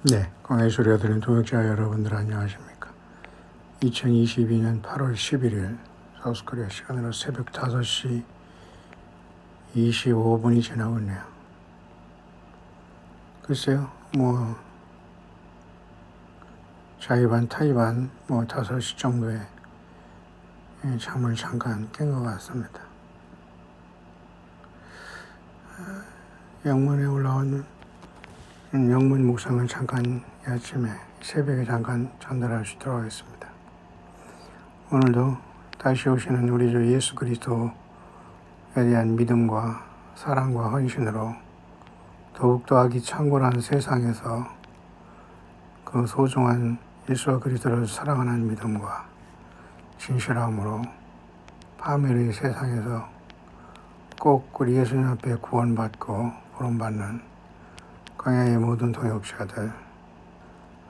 네, 광야의 소리가 들린 동역자 여러분들 안녕하십니까? 2022년 8월 11일 사우스코리아 시간으로 새벽 5시 25분이 지나고 있네요. 글쎄요, 자의반 타의반 5시 정도에 잠을 잠깐 깬 것 같습니다. 영문에 올라온 영문 묵상을 잠깐 아침에 새벽에 잠깐 전달할 수 있도록 하겠습니다. 오늘도 다시 오시는 우리 주 예수 그리스도에 대한 믿음과 사랑과 헌신으로 더욱더 하기 창궐한 세상에서 그 소중한 예수와 그리스도를 사랑하는 믿음과 진실함으로 파멸의 세상에서 꼭 우리 예수님 앞에 구원받고 구원받는 광야의 모든 동역자들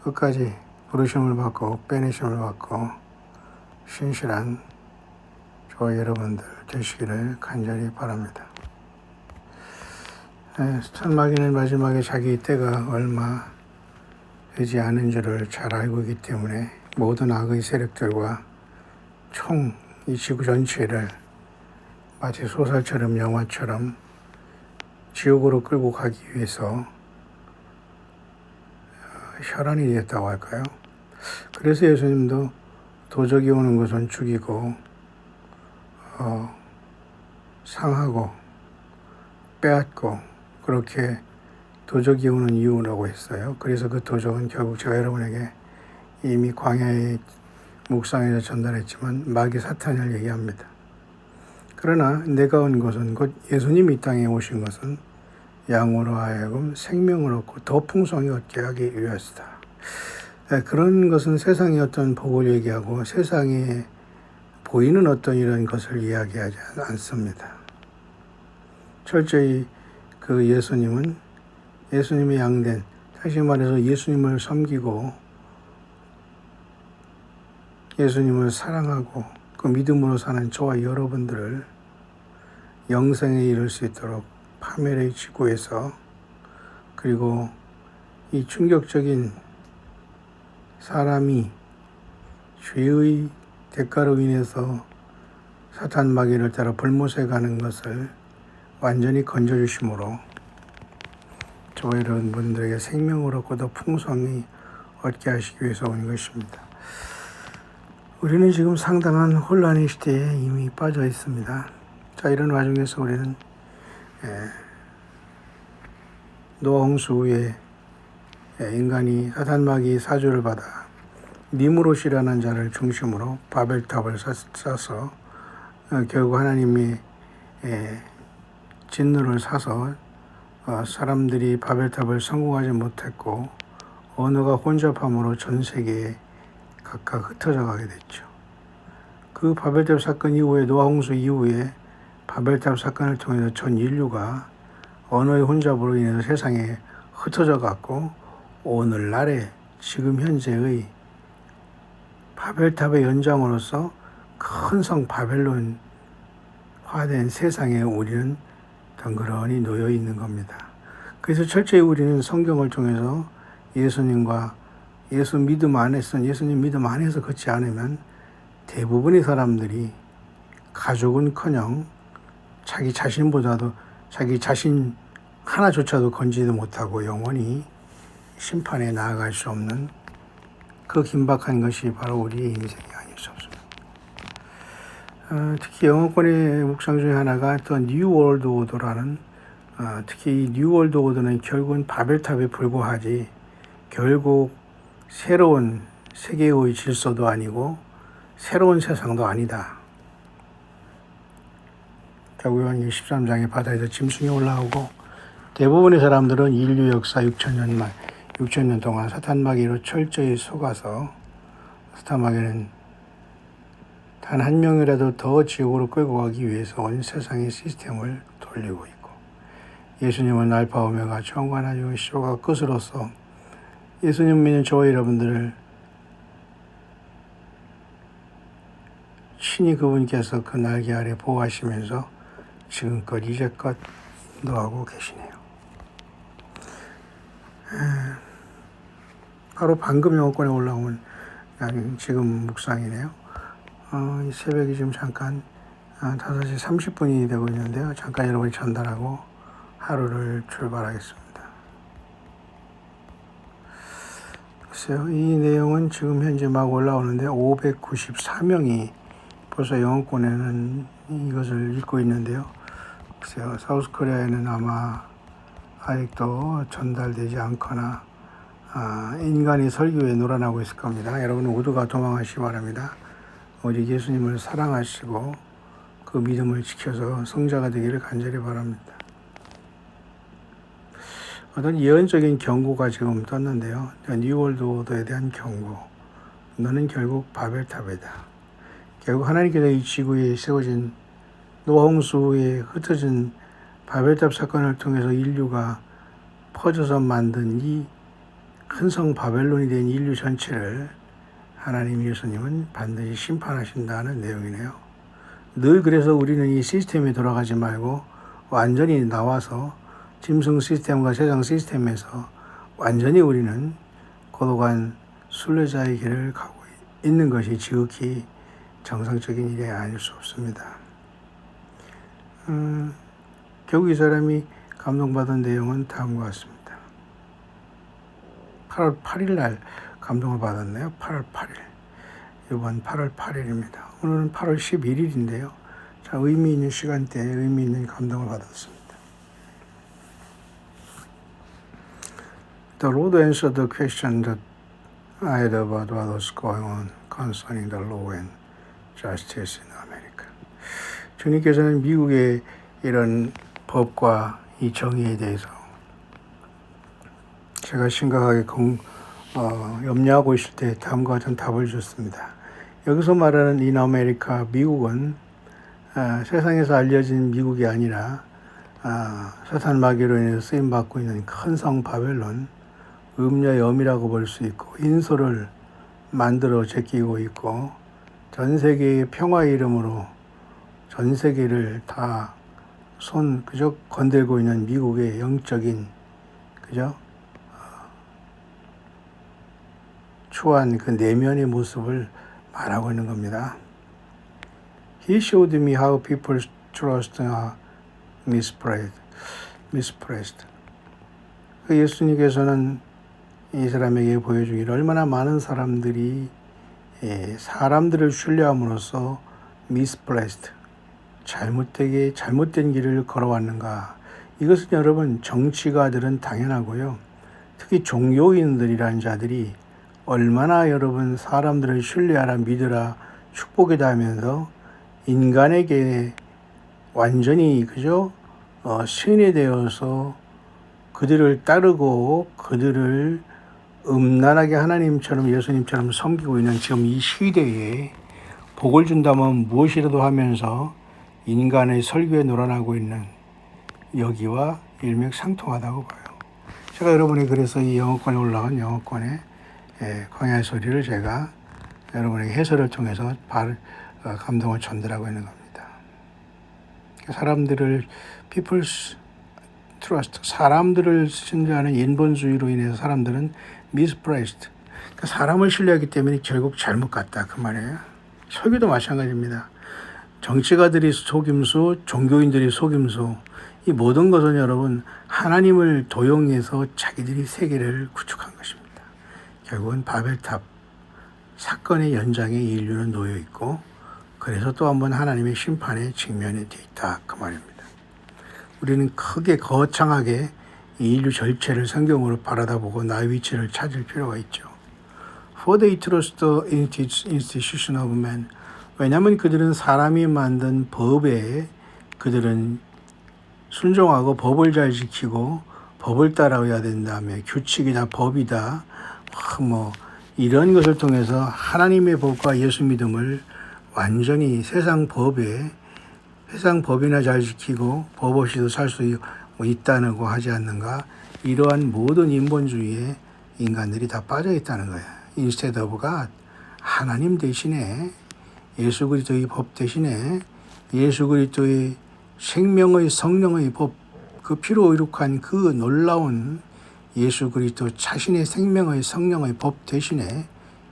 끝까지 부르심을 받고 빼내심을 받고 신실한 저와 여러분들 되시기를 간절히 바랍니다. 천마귀는 마지막에 자기 때가 얼마 되지 않은 줄을 잘 알고 있기 때문에 모든 악의 세력들과 총 이 지구 전체를 마치 소설처럼 영화처럼 지옥으로 끌고 가기 위해서 혈안이 되었다고 할까요? 그래서 예수님도 도적이 오는 것은 죽이고 상하고 빼앗고 그렇게 도적이 오는 이유라고 했어요. 그래서 그 도적은 결국 제가 여러분에게 이미 광야의 묵상에서 전달했지만 마귀 사탄을 얘기합니다. 그러나 내가 온 것은 곧 예수님이 이 땅에 오신 것은 양으로 하여금 생명을 얻고 더 풍성히 얻게 하기 위해서다. 그런 것은 세상의 어떤 복을 얘기하고 세상에 보이는 어떤 이런 것을 이야기하지 않습니다. 철저히 그 예수님은 예수님의 양된, 다시 말해서 예수님을 섬기고 예수님을 사랑하고 그 믿음으로 사는 저와 여러분들을 영생에 이를 수 있도록 파멸의 지구에서 그리고 이 충격적인 사람이 죄의 대가로 인해서 사탄 마귀를 따라 불못에 가는 것을 완전히 건져주심으로 저와 여러분들에게 생명을 얻고 더 풍성히 얻게 하시기 위해서 온 것입니다. 우리는 지금 상당한 혼란의 시대에 이미 빠져 있습니다. 자, 이런 와중에서 우리는 노아 홍수 후에 인간이 사탄 마귀의 사주를 받아 니무롯이라는 자를 중심으로 바벨탑을 쌓아서 결국 하나님이 진노를 사서 사람들이 바벨탑을 성공하지 못했고 언어가 혼잡함으로 전 세계에 각각 흩어져 가게 됐죠. 그 바벨탑 사건 이후에 노아 홍수 이후에 바벨탑 사건을 통해서 전 인류가 언어의 혼잡으로 인해서 세상에 흩어져 갔고 오늘날의 지금 현재의 바벨탑의 연장으로서 큰 성 바벨론화된 세상에 우리는 덩그러니 놓여 있는 겁니다. 그래서 철저히 우리는 성경을 통해서 예수님과 예수님 믿음 안에서 걷지 않으면 대부분의 사람들이 가족은커녕 자기 자신보다도 자기 자신 하나조차도 건지도 못하고 영원히 심판에 나아갈 수 없는 그 긴박한 것이 바로 우리의 인생이 아닐 수 없습니다. 특히 영어권의 묵상 중에 하나가 또 뉴 월드 오더라는 특히 이 뉴 월드 오더는 결국은 바벨탑에 불과하지 결국 새로운 세계의 질서도 아니고 새로운 세상도 아니다. 요한계시록 13장의 바다에서 짐승이 올라오고 대부분의 사람들은 인류 역사 6,000년 동안 사탄 마귀로 철저히 속아서 사탄 마귀는 단 한 명이라도 더 지옥으로 끌고 가기 위해서 온 세상의 시스템을 돌리고 있고 예수님은 알파 오메가 처음과 나중의 시조가 끝으로서 예수님 믿는 저와 여러분들을 친히 그분께서 그 날개 아래 보호하시면서 지금껏 이제껏 인도하고 계시네요. 바로 방금 영어권에 올라온 지금 묵상이네요. 이 새벽이 지금 잠깐 5시 30분이 되고 있는데요. 잠깐 여러분이 전달하고 하루를 출발하겠습니다. 글쎄요, 이 내용은 지금 현재 막 올라오는데 594명이 벌써 영어권에는 이것을 읽고 있는데요. 글쎄요, 사우스코리아에는 아마 아직도 전달되지 않거나 인간이 설교에 놀아나고 있을 겁니다. 여러분 모두가 도망하시기 바랍니다. 오직 예수님을 사랑하시고 그 믿음을 지켜서 성자가 되기를 간절히 바랍니다. 어떤 예언적인 경고가 지금 떴는데요. 뉴월드 오더에 대한 경고. 너는 결국 바벨탑이다. 결국 하나님께서 이 지구에 세워진 노홍수에 흩어진 바벨탑 사건을 통해서 인류가 퍼져서 만든 이 큰 성 바벨론이 된 인류 전체를 하나님 예수님은 반드시 심판하신다는 내용이네요. 늘 그래서 우리는 이 시스템에 돌아가지 말고 완전히 나와서 짐승 시스템과 세상 시스템에서 완전히 우리는 고독한 순례자의 길을 가고 있는 것이 지극히 정상적인 일이 아닐 수 없습니다. 결국 이 사람이 감동받은 내용은 다음과 같습니다. 8월 8일 날 감동을 받았네요. 8월 8일. 이번 8월 8일입니다. 오늘은 8월 11일인데요. 자, 의미 있는 시간대에 의미 있는 감동을 받았습니다. The Lord answered the question that I had about what was going on concerning the law and justice in America. 주님께서는 미국의 이런 법과 이 정의에 대해서 제가 심각하게 염려하고 있을 때 다음과 같은 답을 줬습니다. 여기서 말하는 인 아메리카, 미국은 세상에서 알려진 미국이 아니라 사탄 마귀로 인해서 쓰임받고 있는 큰 성 바벨론, 음녀염이라고 볼 수 있고 인소를 만들어 제끼고 있고 전 세계의 평화의 이름으로 전 세계를 다 그저 건들고 있는 미국의 영적인 그저 추한 그 내면의 모습을 말하고 있는 겁니다. He showed me how people's trust are misplaced. 예수님께서는 이 사람에게 보여주기를 얼마나 많은 사람들이 사람들을 신뢰함으로써 misplaced, 잘못된 길을 걸어왔는가. 이것은 여러분 정치가들은 당연하고요. 특히 종교인들이라는 자들이 얼마나 여러분 사람들을 신뢰하라 믿으라 축복이다 하면서 인간에게 완전히 그저 신뢰되어서 그들을 따르고 그들을 음란하게 하나님처럼 예수님처럼 섬기고 있는 지금 이 시대에 복을 준다면 무엇이라도 하면서 인간의 설교에 놀아나고 있는 여기와 일맥상통하다고 봐요. 제가 여러분이 그래서 이 영어권에 올라간 영어권의 광야의 소리를 제가 여러분에게 해설을 통해서 감동을 전달하고 있는 겁니다. 사람들을 people's trust, 사람들을 신뢰하는 인본주의로 인해서 사람들은 misplaced, 사람을 신뢰하기 때문에 결국 잘못 갔다 그 말이에요. 설교도 마찬가지입니다. 정치가들이 속임수, 종교인들이 속임수, 이 모든 것은 여러분 하나님을 도용해서 자기들이 세계를 구축한 것입니다. 결국은 바벨탑 사건의 연장에 인류는 놓여 있고 그래서 또 한 번 하나님의 심판에 직면해 있다 그 말입니다. 우리는 크게 거창하게 이 인류 전체를 성경으로 바라다보고 나의 위치를 찾을 필요가 있죠. For they trust the institution of man. 왜냐하면 그들은 사람이 만든 법에 그들은 순종하고 법을 잘 지키고 법을 따라야 된다며 규칙이다 법이다 이런 것을 통해서 하나님의 법과 예수 믿음을 완전히 세상 법이나 잘 지키고 법 없이도 살 수 있다는 거 하지 않는가. 이러한 모든 인본주의에 인간들이 다 빠져 있다는 거예요. Instead of God, 하나님 대신에 예수 그리스도의 법 대신에 예수 그리스도의 생명의 성령의 법, 그 피로 이룩한 그 놀라운 예수 그리스도 자신의 생명의 성령의 법 대신에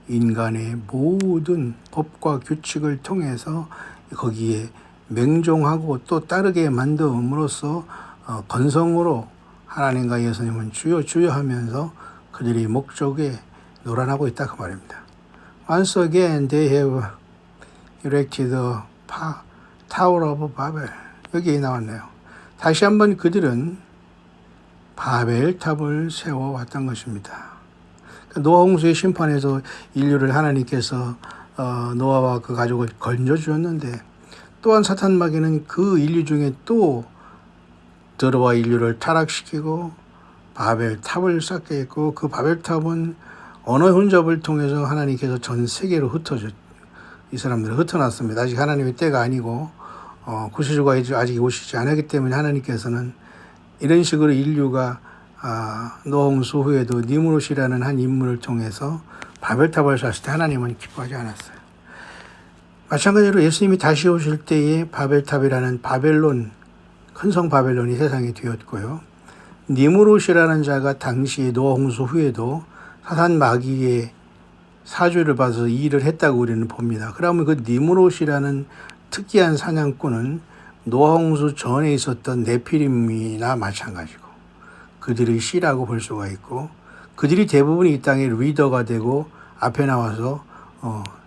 인간의 모든 법과 규칙을 통해서 거기에 맹종하고 또 따르게 만듦으로써 건성으로 하나님과 예수님은 주여 주여 하면서 그들의 목적에 노란하고 있다 그 말입니다. Once again they have erected the Tower of Babel. 여기에 나왔네요. 다시 한번 그들은 바벨탑을 세워왔던 것입니다. 노아 홍수의 심판에서 인류를 하나님께서 노아와 그 가족을 건져주었는데 또한 사탄 마귀는 그 인류 중에 또 들어와 인류를 타락시키고 바벨탑을 쌓게 했고 그 바벨탑은 언어 혼잡을 통해서 하나님께서 전 세계로 이 사람들을 흩어놨습니다. 아직 하나님의 때가 아니고 구세주가 아직 오시지 않았기 때문에 하나님께서는 이런 식으로 인류가 노아 홍수 후에도 니무롯이라는 한 인물을 통해서 바벨탑을 쐈을 때 하나님은 기뻐하지 않았어요. 마찬가지로 예수님이 다시 오실 때에 바벨탑이라는 바벨론, 큰 성 바벨론이 세상에 되었고요. 니무롯이라는 자가 당시에 노아 홍수 후에도 사탄 마귀의 사주를 받아서 이 일을 했다고 우리는 봅니다. 그러면 그 니무롯이라는 특이한 사냥꾼은 노아 홍수 전에 있었던 네피림이나 마찬가지고 그들의 씨라고 볼 수가 있고 그들이 대부분 이 땅의 리더가 되고 앞에 나와서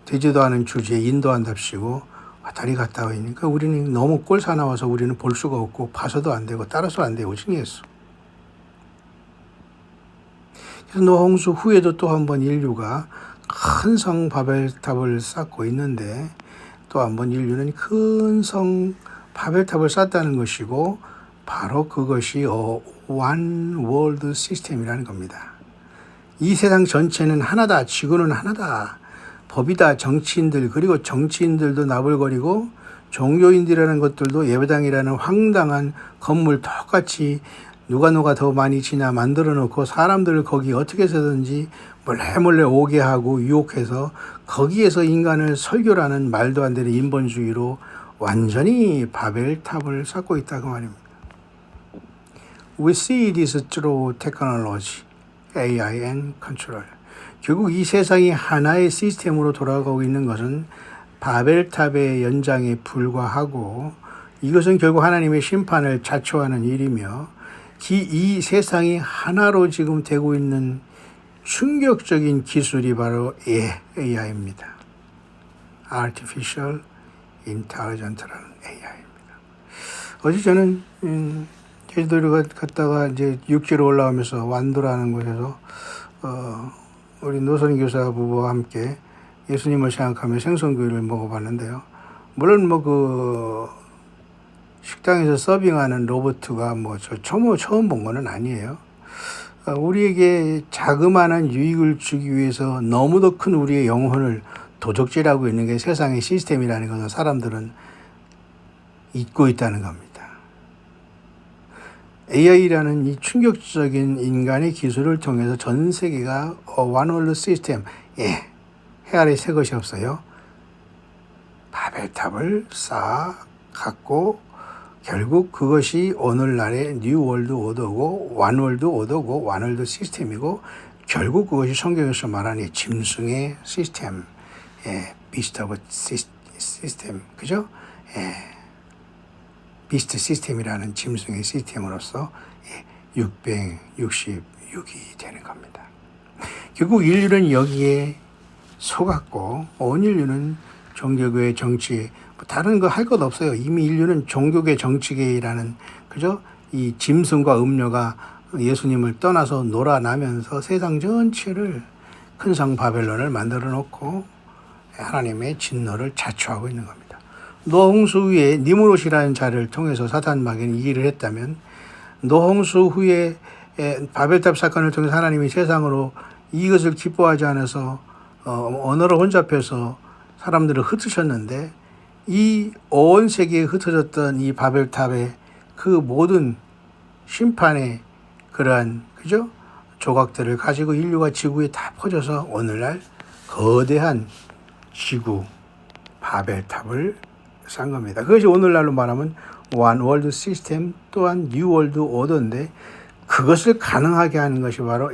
되지도 않은 주제에 인도한답시고 왔다리 갔다 오니까 우리는 너무 꼴사나와서 우리는 볼 수가 없고 봐서도 안 되고 따라서 안 되고 오징이했어. 그래서 노아 홍수 후에도 또 한 번 인류가 큰 성 바벨탑을 쌓고 있는데 또 한 번 인류는 큰 성 바벨탑을 쌓았다는 것이고 바로 그것이 One World System이라는 겁니다. 이 세상 전체는 하나다. 지구는 하나다. 법이다. 정치인들 그리고 정치인들도 나불거리고 종교인들이라는 것들도 예배당이라는 황당한 건물 똑같이 누가 더 많이 지나 만들어 놓고 사람들을 거기 어떻게 해서든지 몰래 오게 하고 유혹해서 거기에서 인간을 설교라는 말도 안 되는 인본주의로 완전히 바벨탑을 쌓고 있다 그 말입니다. We see this through technology, AI and control. 결국 이 세상이 하나의 시스템으로 돌아가고 있는 것은 바벨탑의 연장에 불과하고 이것은 결국 하나님의 심판을 자초하는 일이며 이 세상이 하나로 지금 되고 있는 충격적인 기술이 바로 AI입니다. Artificial Intelligence라는 AI입니다. 어제 저는 제주도를 갔다가 이제 육지로 올라오면서 완도라는 곳에서 우리 노선 교사 부부와 함께 예수님을 생각하며 생선구이를 먹어봤는데요. 물론 식당에서 서빙하는 로봇가 처음 본 거는 아니에요. 우리에게 자그마한 유익을 주기 위해서 너무도 큰 우리의 영혼을 도적질하고 있는 게 세상의 시스템이라는 것을 사람들은 잊고 있다는 겁니다. AI라는 이 충격적인 인간의 기술을 통해서 전 세계가 One World System, 해 아래 새 것이 없어요. 바벨탑을 쌓아갖고 결국 그것이 오늘날의 뉴 월드 오더고 원 월드 오더고 원 월드 시스템이고 결국 그것이 성경에서 말하는 짐승의 시스템, 비스트 오브 시스템, 그죠? 비스트 시스템이라는 짐승의 시스템으로서 666이 되는 겁니다. 결국 인류는 여기에 속았고 온 인류는 종교계 정치 다른 거 할 것 없어요. 이미 인류는 종교계 정치계라는 그죠? 이 짐승과 음녀가 예수님을 떠나서 놀아나면서 세상 전체를 큰 성 바벨론을 만들어 놓고 하나님의 진노를 자초하고 있는 겁니다. 노아 홍수 후에 니무롯이라는 자를 통해서 사탄 마귀는 이 일을 했다면 노아 홍수 후에 바벨탑 사건을 통해서 하나님이 세상으로 이것을 기뻐하지 않아서 언어를 혼잡해서 사람들을 흩으셨는데 이 온 세계에 흩어졌던 이 바벨탑의 그 모든 심판의 그러한 그죠? 조각들을 가지고 인류가 지구에 다 퍼져서 오늘날 거대한 지구 바벨탑을 쌓은 겁니다. 그것이 오늘날로 말하면 One World System 또한 New World Order인데 그것을 가능하게 하는 것이 바로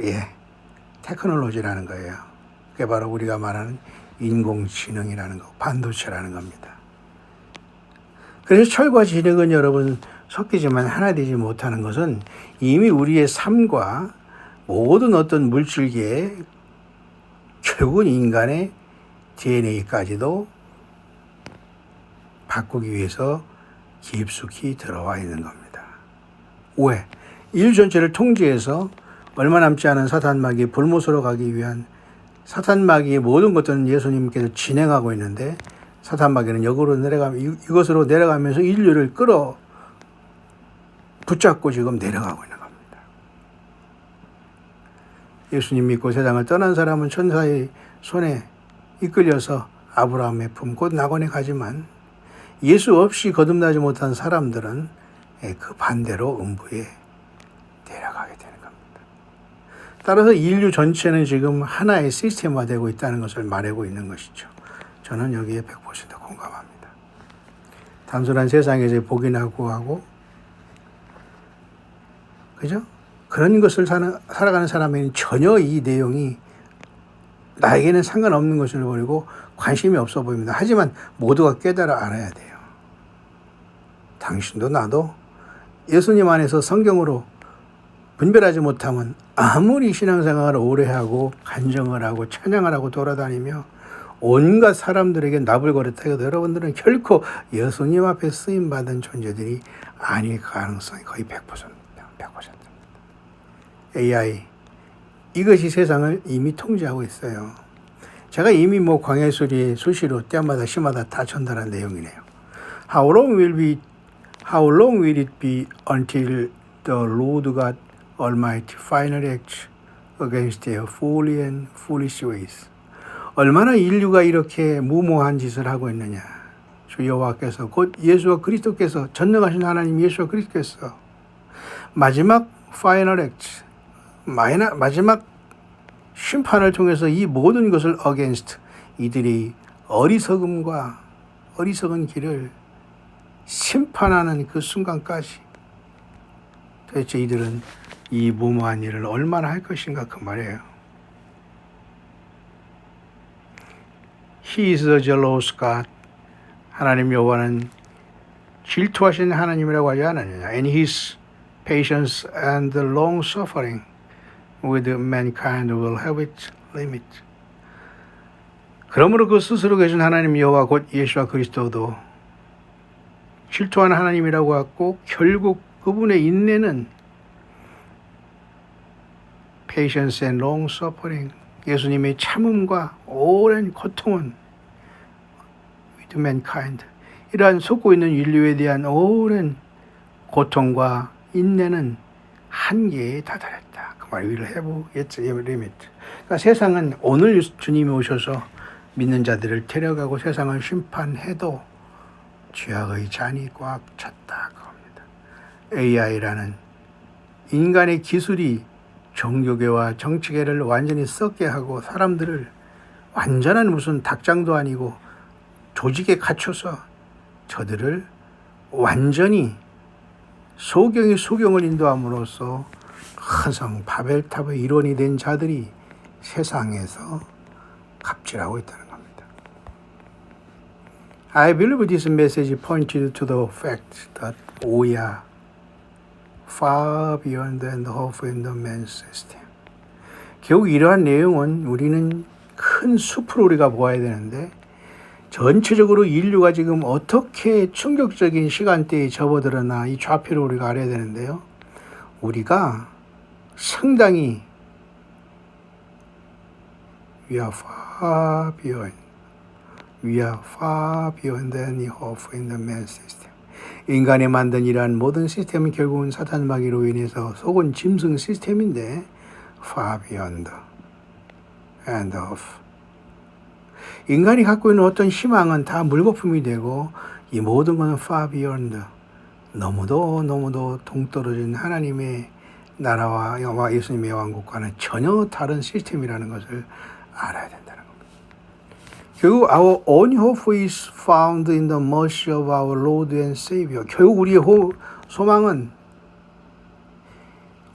테크놀로지라는 거예요. 그게 바로 우리가 말하는 인공지능이라는 거, 반도체라는 겁니다. 그래서 철과 지능은 여러분 섞이지만 하나 되지 못하는 것은 이미 우리의 삶과 모든 어떤 물질계에 결국은 인간의 DNA까지도 바꾸기 위해서 깊숙이 들어와 있는 겁니다. 왜? 인류 전체를 통제해서 얼마 남지 않은 사탄마귀의 불못으로 가기 위한 사탄마귀의 모든 것들은 예수님께서 진행하고 있는데 사탄마귀는 이것으로 내려가면서 인류를 붙잡고 지금 내려가고 있는 겁니다. 예수님 믿고 세상을 떠난 사람은 천사의 손에 이끌려서 아브라함의 품 곧 낙원에 가지만 예수 없이 거듭나지 못한 사람들은 그 반대로 음부에 내려가게 되는 겁니다. 따라서 인류 전체는 지금 하나의 시스템화되고 있다는 것을 말하고 있는 것이죠. 저는 여기에 100% 공감합니다. 단순한 세상에서 복이나 구하고 그죠? 그런 것을 살아가는 사람에게는 전혀 이 내용이 나에게는 상관없는 것을 버리고 관심이 없어 보입니다. 하지만 모두가 깨달아 알아야 돼요. 당신도 나도 예수님 안에서 성경으로 분별하지 못하면 아무리 신앙생활을 오래 하고 간증을 하고 찬양을 하고 돌아다니며 온갖 사람들에게 나불거렸다 해도 여러분들은 결코 예수님 앞에 쓰임받은 존재들이 아닐 가능성이 거의 100%입니다. AI 이것이 세상을 이미 통제하고 있어요. 제가 이미 광야의 소리에 수시로 때마다 시마다 다 전달한 내용이네요. How long will it be until the Lord God Almighty finally acts against their folly and foolish ways? 얼마나 인류가 이렇게 무모한 짓을 하고 있느냐. 주 여호와께서 곧 예수와 그리스도께서 전능하신 하나님 예수와 그리스도께서 마지막 final act 마지막 심판을 통해서 이 모든 것을 against 이들이 어리석음과 어리석은 길을 심판하는 그 순간까지 도대체 이들은 이 무모한 일을 얼마나 할 것인가 그 말이에요. He is a jealous God. 하나님 여호와는 질투하신 하나님이라고 하지 않았느냐. And his patience and long suffering with mankind will have its limit. 그러므로 그 스스로 계신 하나님 여호와 곧 예수와 그리스도도 질투하는 하나님이라고 했고 결국 그분의 인내는 patience and long suffering 예수님의 참음과 오랜 고통은 with mankind 이러한 속고 있는 인류에 대한 오랜 고통과 인내는 한계에 다다랐다. 그 말 will have its limit. 그러니까 세상은 오늘 주님이 오셔서 믿는 자들을 데려가고 세상을 심판해도 죄악의 잔이 꽉 찼다. 그겁니다. AI라는 인간의 기술이 종교계와 정치계를 완전히 썩게 하고 사람들을 완전한 무슨 닭장도 아니고 조직에 갇혀서 저들을 완전히 소경이 소경을 인도함으로써 큰 바벨탑의 일원이 된 자들이 세상에서 갑질하고 있다는 겁니다. I believe this message pointed to the fact that we are far beyond the hope in the man's system. 결국 이러한 내용은 우리는 큰 숲으로 우리가 보아야 되는데 전체적으로 인류가 지금 어떻게 충격적인 시간대에 접어들었나 이 좌표를 우리가 알아야 되는데요. 우리가 상당히 we are far beyond any hope in the man's system. 인간이 만든 이러한 모든 시스템은 결국은 사탄마귀로 인해서 속은 짐승 시스템인데 far beyond and of 인간이 갖고 있는 어떤 희망은 다 물거품이 되고 이 모든 것은 far beyond 너무도 동떨어진 하나님의 나라와 예수님의 왕국과는 전혀 다른 시스템이라는 것을 알아야 된다는 겁니다. 결국 our only hope is found in the mercy of our Lord and Savior. 결국 우리의 소망은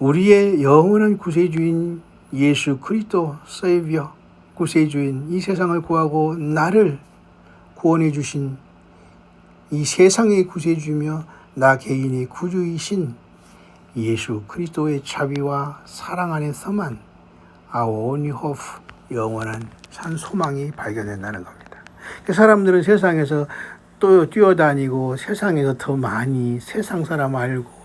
우리의 영원한 구세주인 예수 그리스도 세이비어 구세주인, 이 세상을 구하고 나를 구원해 주신 이 세상의 구세주며 나 개인의 구주이신 예수 그리스도의 자비와 사랑 안에서만 our only hope, 영원한 산 소망이 발견된다는 겁니다. 사람들은 세상에서 또 뛰어다니고 세상에서 더 많이 세상 사람 알고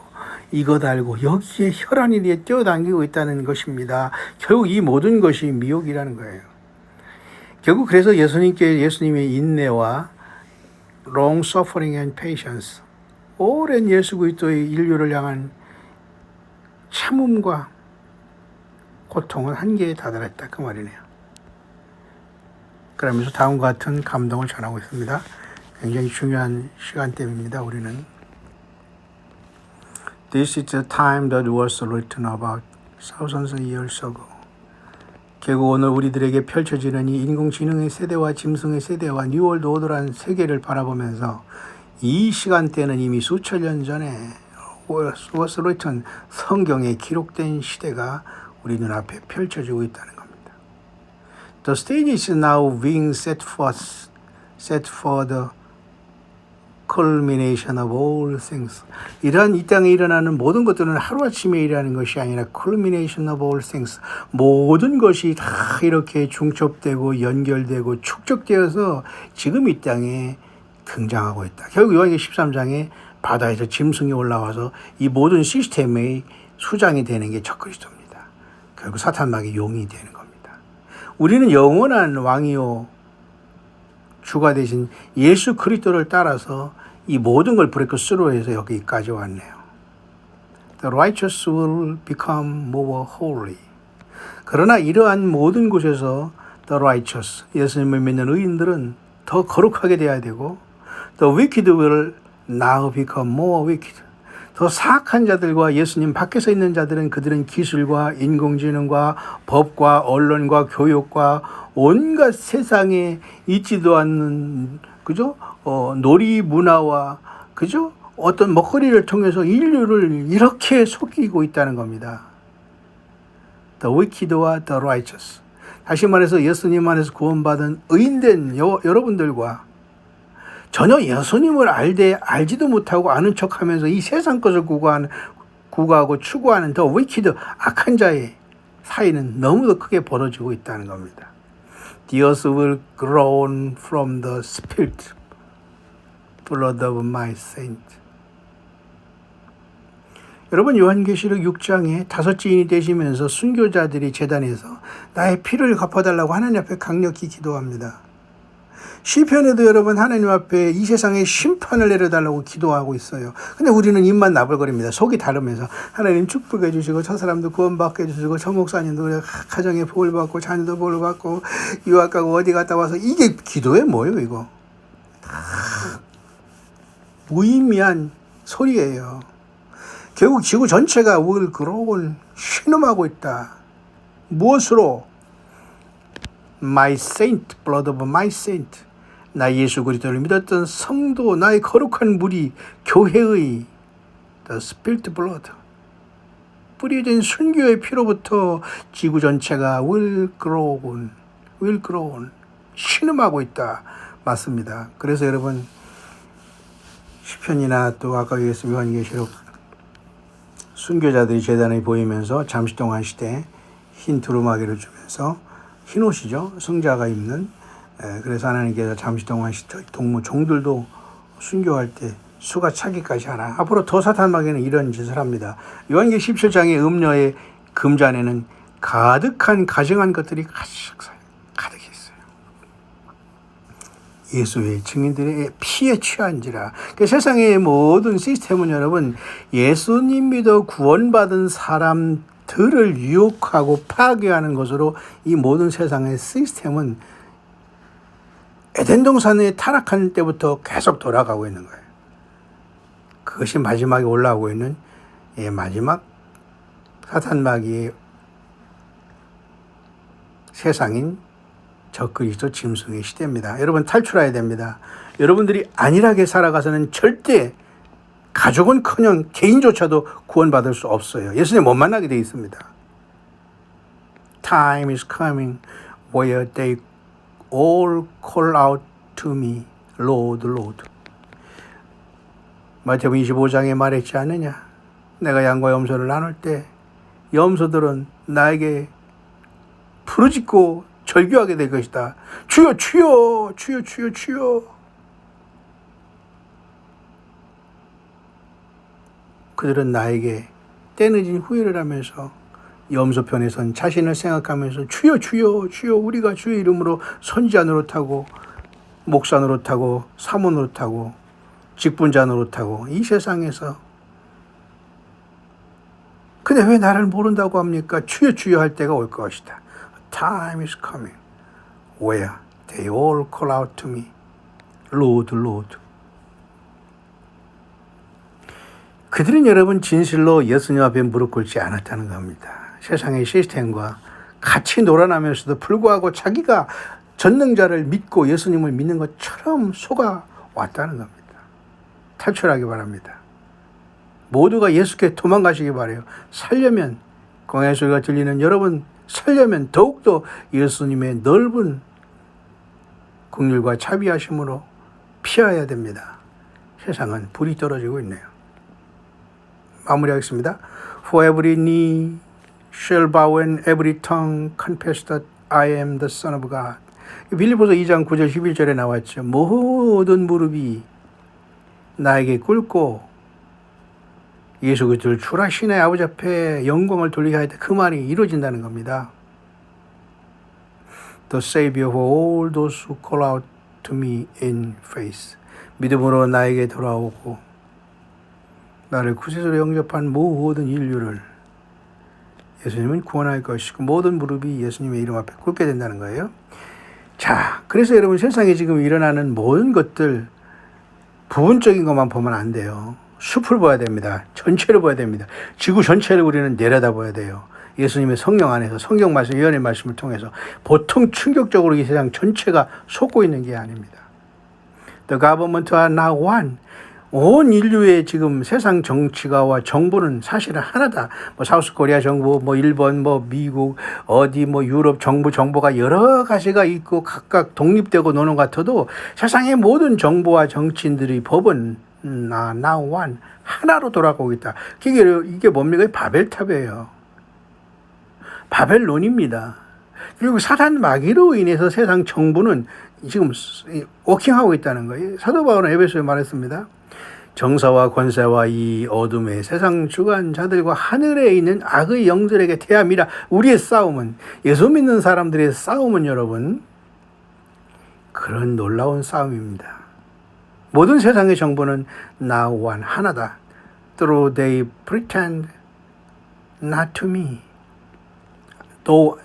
이것 알고 여기에 혈안이 뛰어다니고 있다는 것입니다. 결국 이 모든 것이 미혹이라는 거예요. 결국 그래서 예수님의 인내와 long suffering and patience, 오랜 예수 그리스도의 인류를 향한 참음과 고통은 한계에 다다랐다 그 말이네요. 그러면서 다음과 같은 감동을 전하고 있습니다. 굉장히 중요한 시간대입니다. 우리는 This is the time that was written about thousands of years ago. 결국 오늘 우리들에게 펼쳐지는 이 인공지능의 세대와 짐승의 세대와 뉴월드 오더란 세계를 바라보면서 이 시간대는 이미 수천 년 전에 was written, 성경에 기록된 시대가 우리 눈앞에 펼쳐지고 있다는 겁니다. The stage is now being set for the culmination of all things. 이러한 이 땅에 일어나는 모든 것들은 하루아침에 일어나는 것이 아니라 culmination of all things. 모든 것이 다 이렇게 중첩되고 연결되고 축적되어서 지금 이 땅에 등장하고 있다. 결국 요한계시록 13장에 바다에서 짐승이 올라와서 이 모든 시스템의 수장이 되는 게 적그리스도입니다. 결국 사탄마귀 용이 되는 겁니다. 우리는 영원한 왕이요 주가 되신 예수 그리스도를 따라서 이 모든 걸 브레이크 스루해서 여기까지 왔네요. The righteous will become more holy. 그러나 이러한 모든 곳에서 The righteous, 예수님을 믿는 의인들은 더 거룩하게 돼야 되고 The wicked will now become more wicked. 더 사악한 자들과 예수님 밖에서 있는 자들은 그들은 기술과 인공지능과 법과 언론과 교육과 온갖 세상에 있지도 않는 그죠? 놀이 문화와 그죠? 어떤 먹거리를 통해서 인류를 이렇게 속이고 있다는 겁니다. The wicked와 the righteous. 다시 말해서 예수님 안에서 구원받은 의인된 여러분들과 전혀 예수님을 알지도 못하고 아는 척하면서 이 세상 것을 구가하고 추구하는 더 위키드 악한 자의 사이는 너무도 크게 벌어지고 있다는 겁니다. The earth will groan from the spirit blood of my saint. 여러분 요한계시록 6장에 다섯 지인이 되시면서 순교자들이 제단에서 나의 피를 갚아달라고 하나님 앞에 강력히 기도합니다. 시편에도 여러분 하나님 앞에 이 세상에 심판을 내려달라고 기도하고 있어요. 근데 우리는 입만 나불거립니다. 속이 다르면서 하나님 축복해 주시고 저 사람도 구원받게 해주시고 저 목사님도 가정에 복을 받고 자녀도 복을 받고 유학 가고 어디 갔다 와서 이게 기도에 뭐예요 이거? 다 무의미한 소리예요. 결국 지구 전체가 will groan 신음하고 있다. 무엇으로? My saint, blood of my saint. 나 예수 그리스도를 믿었던 성도, 나의 거룩한 무리, 교회의 the spirit blood. 뿌려진 순교의 피로부터 지구 전체가 will groan 신음하고 있다. 맞습니다. 그래서 여러분 시편이나 또 아까 얘기했던 요한계시록 순교자들이 제단에 보이면서 잠시 동안 시대 흰 두루마기를 주면서 흰 옷이죠. 승자가 입는. 그래서 하나님께서 잠시 동안 동무 종들도 순교할 때 수가 차기까지 하나. 앞으로 더 사탄마귀는 이런 짓을 합니다. 요한계시록 17장의 음녀의 금잔에는 가득한 가증한 것들이 가득 있어요. 예수의 증인들의 피에 취한지라. 그러니까 세상의 모든 시스템은 여러분 예수님 믿어 구원받은 사람들을 유혹하고 파괴하는 것으로 이 모든 세상의 시스템은 에덴 동산에 타락한 때부터 계속 돌아가고 있는 거예요. 그것이 마지막에 올라오고 있는 마지막 사탄마귀의 세상인 적그리스도 짐승의 시대입니다. 여러분 탈출해야 됩니다. 여러분들이 안일하게 살아가서는 절대 가족은커녕 개인조차도 구원받을 수 없어요. 예수님 못 만나게 되어 있습니다. Time is coming where they all call out to me, Lord, Lord. 마태복음 25장에 말했지 않느냐? 내가 양과 염소를 나눌 때 염소들은 나에게 부르짖고 절규하게 될 것이다. 주여, 주여, 주여, 주여, 주여. 그들은 나에게 때늦은 후회를 하면서 염소 편에선 자신을 생각하면서 주여, 주여, 주여, 우리가 주의 이름으로 선지자 노릇하고 목사 노릇하고 사모 노릇하고 직분자 노릇하고 이 세상에서 근데 왜 나를 모른다고 합니까? 주여, 주여 할 때가 올 것이다. Time is coming where they all call out to me, Lord, Lord. 그들은 여러분 진실로 예수님 앞에 무릎 꿇지 않았다는 겁니다. 세상의 시스템과 같이 놀아나면서도 불구하고 자기가 전능자를 믿고 예수님을 믿는 것처럼 속아 왔다는 겁니다. 탈출하기 바랍니다. 모두가 예수께 도망가시기 바라요. 살려면 광야의 소리가 들리는 여러분 살려면 더욱더 예수님의 넓은 긍휼과 자비하심으로 피하여야 됩니다. 세상은 불이 떨어지고 있네요. 마무리하겠습니다. For every knee shall bow and every tongue confess that I am the Son of God. 빌립보서 2장 9절 11절에 나왔죠. 모든 무릎이 나에게 꿇고 예수 그리스도를 출하신의 아버지 앞에 영광을 돌리게 할 때 그 말이 이루어진다는 겁니다. The Savior of all those who call out to me in faith. 믿음으로 나에게 돌아오고 나를 구세주로 영접한 모든 인류를 예수님은 구원할 것이고 모든 무릎이 예수님의 이름 앞에 꿇게 된다는 거예요. 자, 그래서 여러분 세상에 지금 일어나는 모든 것들 부분적인 것만 보면 안 돼요. 숲을 봐야 됩니다. 전체를 봐야 됩니다. 지구 전체를 우리는 내려다봐야 돼요. 예수님의 성령 안에서 성경 말씀, 예언의 말씀을 통해서 보통 충격적으로 이 세상 전체가 속고 있는 게 아닙니다. The government are now one. 온 인류의 지금 세상 정치가와 정부는 사실은 하나다. 뭐 사우스 코리아 정부, 뭐 일본, 뭐 미국, 어디 뭐 유럽 정부가 여러 가지가 있고 각각 독립되고 노는 것 같아도 세상의 모든 정부와 정치인들이 법은 now one 하나로 돌아가고 있다. 이게 뭡니까? 바벨탑이에요. 바벨론입니다. 그리고 사단 마귀로 인해서 세상 정부는 지금 워킹하고 있다는 거예요. 사도 바울은 에베소에 말했습니다. 정사와 권세와 이 어둠의 세상 주관자들과 하늘에 있는 악의 영들에게 대함이라. 우리의 싸움은, 예수 믿는 사람들의 싸움은 여러분 그런 놀라운 싸움입니다. 모든 세상의 정부는 now one 하나다. Though they pretend not to me. though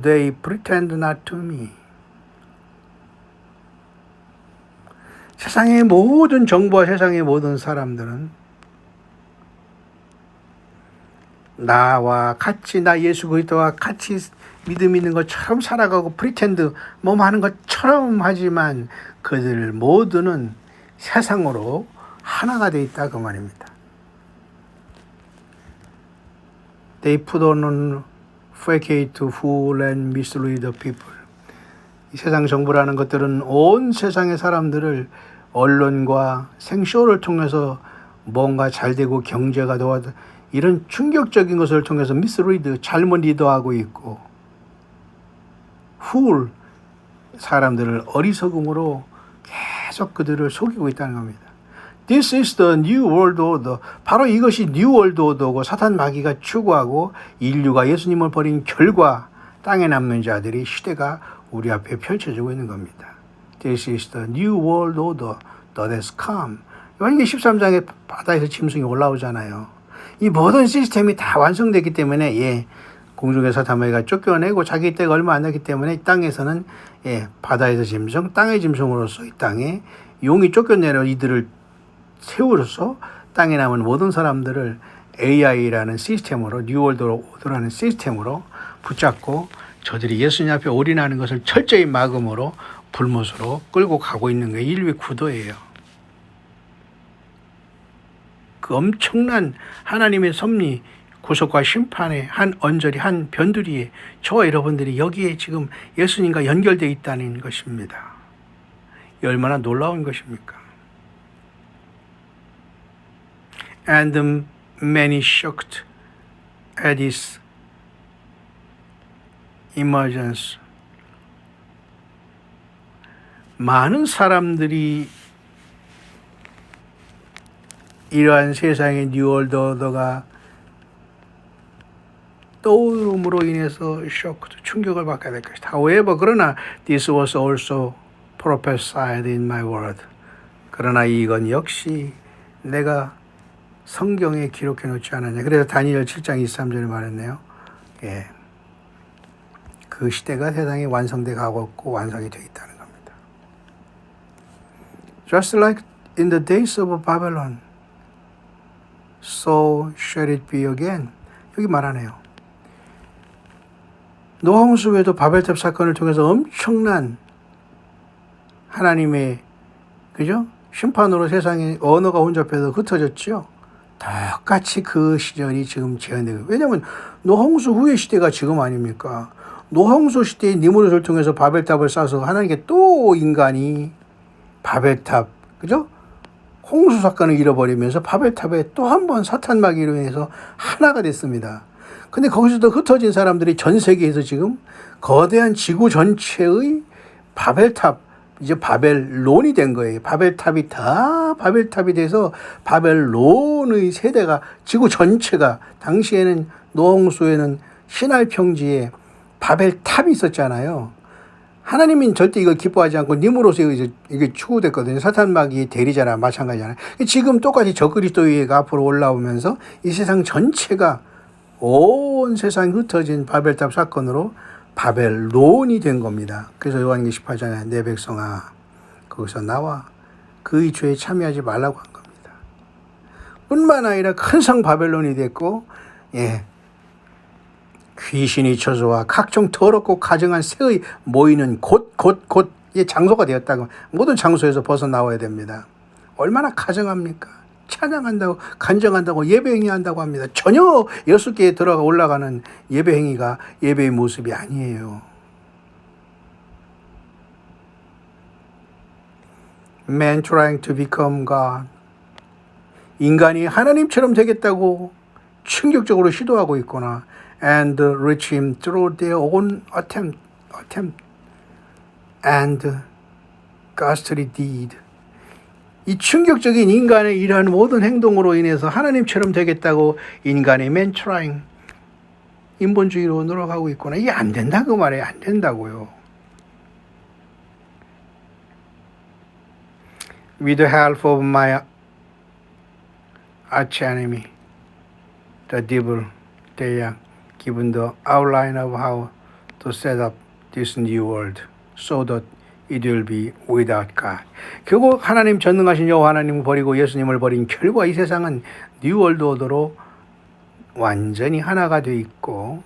they pretend not to me. 세상의 모든 정부와 세상의 모든 사람들은 나와 같이, 나 예수 그리스도와 같이 믿음 있는 것처럼 살아가고 프리텐드 하는 것처럼 하지만 그들 모두는 세상으로 하나가 돼 있다 그 말입니다. They put on facade to fool and mislead the people. 이 세상 정부라는 것들은 온 세상의 사람들을 언론과 생쇼를 통해서 뭔가 잘되고 경제가 도와도 이런 충격적인 것을 통해서 mislead, 잘못 리더하고 있고 fool, 사람들을 어리석음으로 계속 그들을 속이고 있다는 겁니다. This is the new world order. 바로 이것이 new world order고 사탄 마귀가 추구하고 인류가 예수님을 버린 결과 땅에 남는 자들이 시대가 우리 앞에 펼쳐지고 있는 겁니다. This is the new world order that has come. 이게 13장에 바다에서 짐승이 올라오잖아요. 이 모든 시스템이 다 완성됐기 때문에 공중의 사탄 마귀가 쫓겨내고 자기 때가 얼마 안 됐기 때문에 이 땅에서는 바다에서 짐승, 땅의 짐승으로서 이 땅에 용이 쫓겨내려 이들을 세우로서 땅에 남은 모든 사람들을 AI라는 시스템으로, 뉴월드 오더라는 시스템으로 붙잡고 저들이 예수님 앞에 올인하는 것을 철저히 막음으로 불못으로 끌고 가고 있는 게 인류의 구도예요. 그 엄청난 하나님의 섭리, 구속과 심판의 한 언저리, 한 변두리에 저와 여러분들이 여기에 지금 예수님과 연결되어 있다는 것입니다. 얼마나 놀라운 것입니까? And many shocked at his emergence. 많은 사람들이 이러한 세상의 뉴월드 오더가 떠오름으로 인해서 충격을 받게 될 것이다. However, 그러나 this was also prophesied in my word. 그러나 이건 역시 내가 성경에 기록해 놓지 않았냐. 그래서 다니엘 7장 23절에 말했네요. 예. 그 시대가 세상에 완성돼 가고 있고 완성이 되어 있다는 겁니다. Just like in the days of Babylon, so shall it be again. 여기 말하네요. 노아홍수 외에도 바벨탑 사건을 통해서 엄청난 하나님의 그죠? 심판으로 세상에 언어가 혼잡해서 흩어졌죠. 똑같이 그 시절이 지금 재현되고, 왜냐하면 노아홍수 후의 시대가 지금 아닙니까? 노아홍수 시대의 니무롯을 통해서 바벨탑을 쌓아서 하나님께 또 인간이 바벨탑 그죠? 홍수 사건을 잃어버리면서 바벨탑에 또 한 번 사탄 마귀로 인해서 하나가 됐습니다. 근데 거기서도 흩어진 사람들이 전 세계에서 지금 거대한 지구 전체의 바벨탑, 이제 바벨론이 된 거예요. 바벨탑이 다 바벨탑이 돼서 바벨론의 세대가, 지구 전체가, 당시에는 노홍수에는 시날 평지에 바벨탑이 있었잖아요. 하나님은 절대 이걸 기뻐하지 않고 니무롯에 이게 추구됐거든요. 사탄 마귀의 대리자나 마찬가지잖아요. 지금 똑같이 적그리스도가 앞으로 올라오면서 이 세상 전체가 온 세상이 흩어진 바벨탑 사건으로 바벨론이 된 겁니다. 그래서 요한계시록 18장에 내 백성아 거기서 나와 그의 죄에 참여하지 말라고 한 겁니다. 뿐만 아니라 큰 성 바벨론이 됐고, 예, 귀신이 저주와 각종 더럽고 가증한 새의 모이는 곳 장소가 되었다고, 모든 장소에서 벗어나와야 됩니다. 얼마나 가증합니까? 찬양한다고, 간정한다고, 예배행위 한다고 합니다. 전혀 예수께에 들어가 올라가는 예배행위가 예배의 모습이 아니에요. Man trying to become God. 인간이 하나님처럼 되겠다고 충격적으로 시도하고 있거나, and reach him through their own attempt and ghastly deed. 이 충격적인 인간의 이러한 모든 행동으로 인해서 하나님처럼 되겠다고 인간의 man trying, 인본주의로 늘어가고 있거나, 이게 안 된다 그 말이에요. 안 된다고요. With the help of my arch enemy, the devil, they are given the outline of how to set up this new world so that it will be without God. 결국 하나님 전능하신 여호와 하나님을 버리고 예수님을 버린 결과 이 세상은 뉴 월드 오더로 완전히 하나가 돼 있고,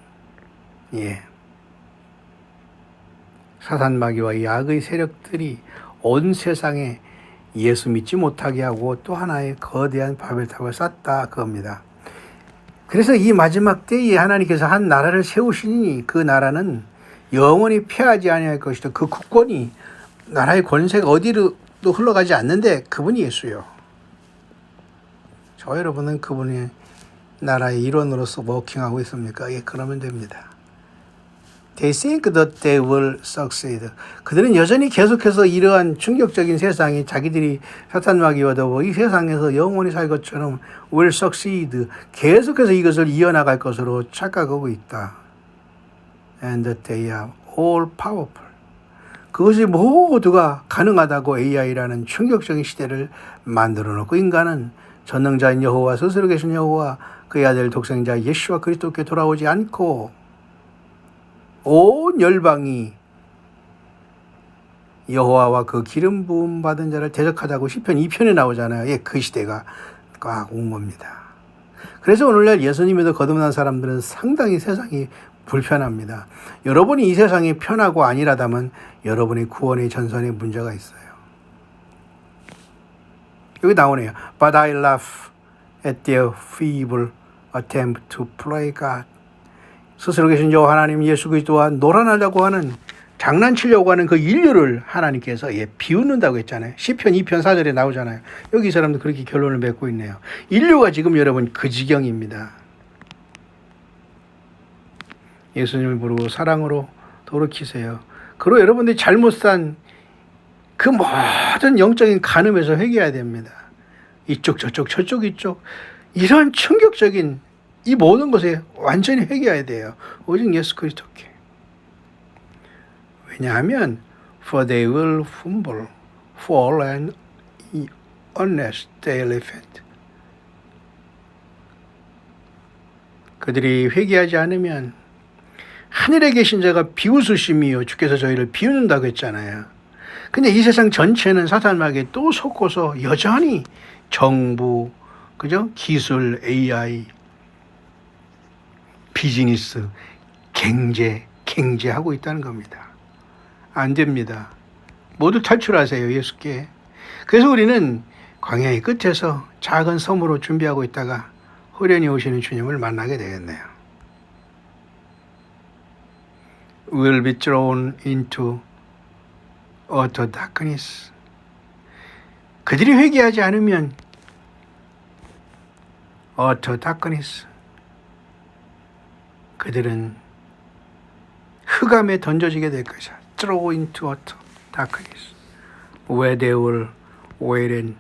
예, 사탄 마귀와 이 악의 세력들이 온 세상에 예수 믿지 못하게 하고 또 하나의 거대한 바벨탑을 쌓다 그겁니다. 그래서 이 마지막 때에 하나님께서 한 나라를 세우시니 그 나라는 영원히 패하지 아니할 것이다. 그 국권이, 나라의 권세가 어디로 또 흘러가지 않는데 그분이 예수요. 저 여러분은 그분의 나라의 일원으로서 워킹하고 있습니까? 예, 그러면 됩니다. They think that they will succeed. 그들은 여전히 계속해서 이러한 충격적인 세상에 자기들이 사탄 마귀와 더불어 이 세상에서 영원히 살 것처럼 will succeed, 계속해서 이것을 이어나갈 것으로 착각하고 있다. And that they are all powerful. 그것이 모두가 가능하다고 AI라는 충격적인 시대를 만들어 놓고, 인간은 전능자인 여호와, 스스로 계신 여호와, 그의 아들 독생자 예수와 그리스도께 돌아오지 않고 온 열방이 여호와와 그 기름 부음 받은 자를 대적하다고 시편 2편에 나오잖아요. 예, 그 시대가 꽉 온 겁니다. 그래서 오늘날 예수님에도 거듭난 사람들은 상당히 세상이 불편합니다. 여러분이 이 세상이 편하고 안일하다면 여러분의 구원의 전선에 문제가 있어요. 여기 나오네요. But I laugh at their feeble attempt to play God. 스스로 계신 저 하나님 예수 그리스도와 놀아나려고 하는, 장난치려고 하는 그 인류를 하나님께서 비웃는다고 했잖아요. 시편 2편 4절에 나오잖아요. 여기 이 사람도 그렇게 결론을 맺고 있네요. 인류가 지금 여러분 그 지경입니다. 예수님을 부르고 사랑으로 돌이키세요. 그리고 여러분들이 잘못 산 그 모든 영적인 간음에서 회개해야 됩니다. 이쪽 저쪽 저쪽 이쪽 이런 충격적인 이 모든 것에 완전히 회개해야 돼요. 오직 예수 그리스도께. 왜냐하면 for they will fumble, fall and unless they repent. 그들이 회개하지 않으면 하늘에 계신 자가 비웃으심이요 주께서 저희를 비웃는다고 했잖아요. 근데 이 세상 전체는 사탄마귀에 또 속고서 여전히 정부, 그죠? 기술, AI, 비즈니스, 경제하고 있다는 겁니다. 안 됩니다. 모두 탈출하세요, 예수께. 그래서 우리는 광야의 끝에서 작은 섬으로 준비하고 있다가 호련히 오시는 주님을 만나게 되겠네요. Will be thrown into utter darkness. 그들이 회개하지 않으면 utter darkness. 그들은 흑암에 던져지게 될 것이야. Throw into utter darkness, where they will wail and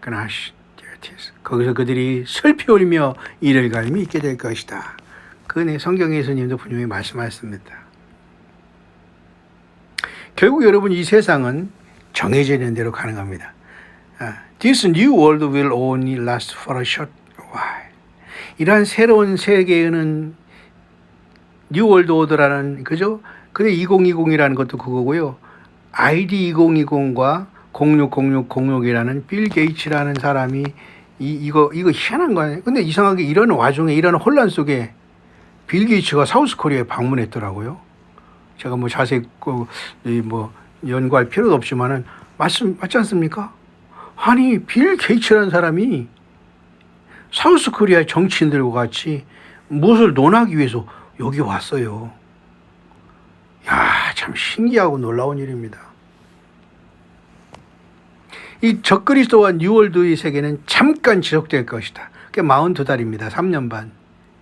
gnash their teeth. 거기서 그들이 슬피 울며 이를 갈미 있게 될 것이다. 그 성경 예수님도 분명히 말씀하셨습니다. 결국 여러분 이 세상은 정해져 있는 대로 가는 겁니다. This new world will only last for a short while. 이러한 새로운 세계에는 뉴 월드 오더라는, 그죠? 근데 2020이라는 것도 그거고요. ID 2020과 060606이라는 빌 게이츠라는 사람이 이거 희한한 거 아니에요? 근데 이상하게 이런 와중에 이런 혼란 속에 빌 게이츠가 사우스 코리아에 방문했더라고요. 제가 뭐 자세히 연구할 필요도 없지만은 맞지 않습니까? 아니 빌 게이츠라는 사람이 사우스 코리아 정치인들과 같이 무엇을 논하기 위해서 여기 왔어요. 야, 참 신기하고 놀라운 일입니다. 이 적그리스도와 뉴월드의 세계는 잠깐 지속될 것이다. 그게 42달입니다. 3년 반.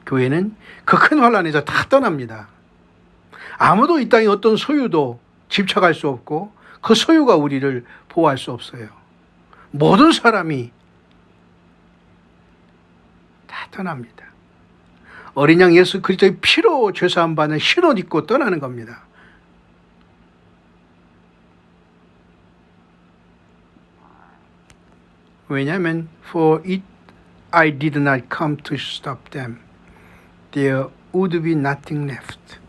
교회는 그 큰 환란에서 다 떠납니다. 아무도 이 땅에 어떤 소유도 집착할 수 없고 그 소유가 우리를 보호할 수 없어요. 모든 사람이 다 떠납니다. 어린 양 예수 그리스도의 피로 죄사함 받는 흰옷 입고 떠나는 겁니다. 왜냐하면 for it I did not come to stop them. There would be nothing left.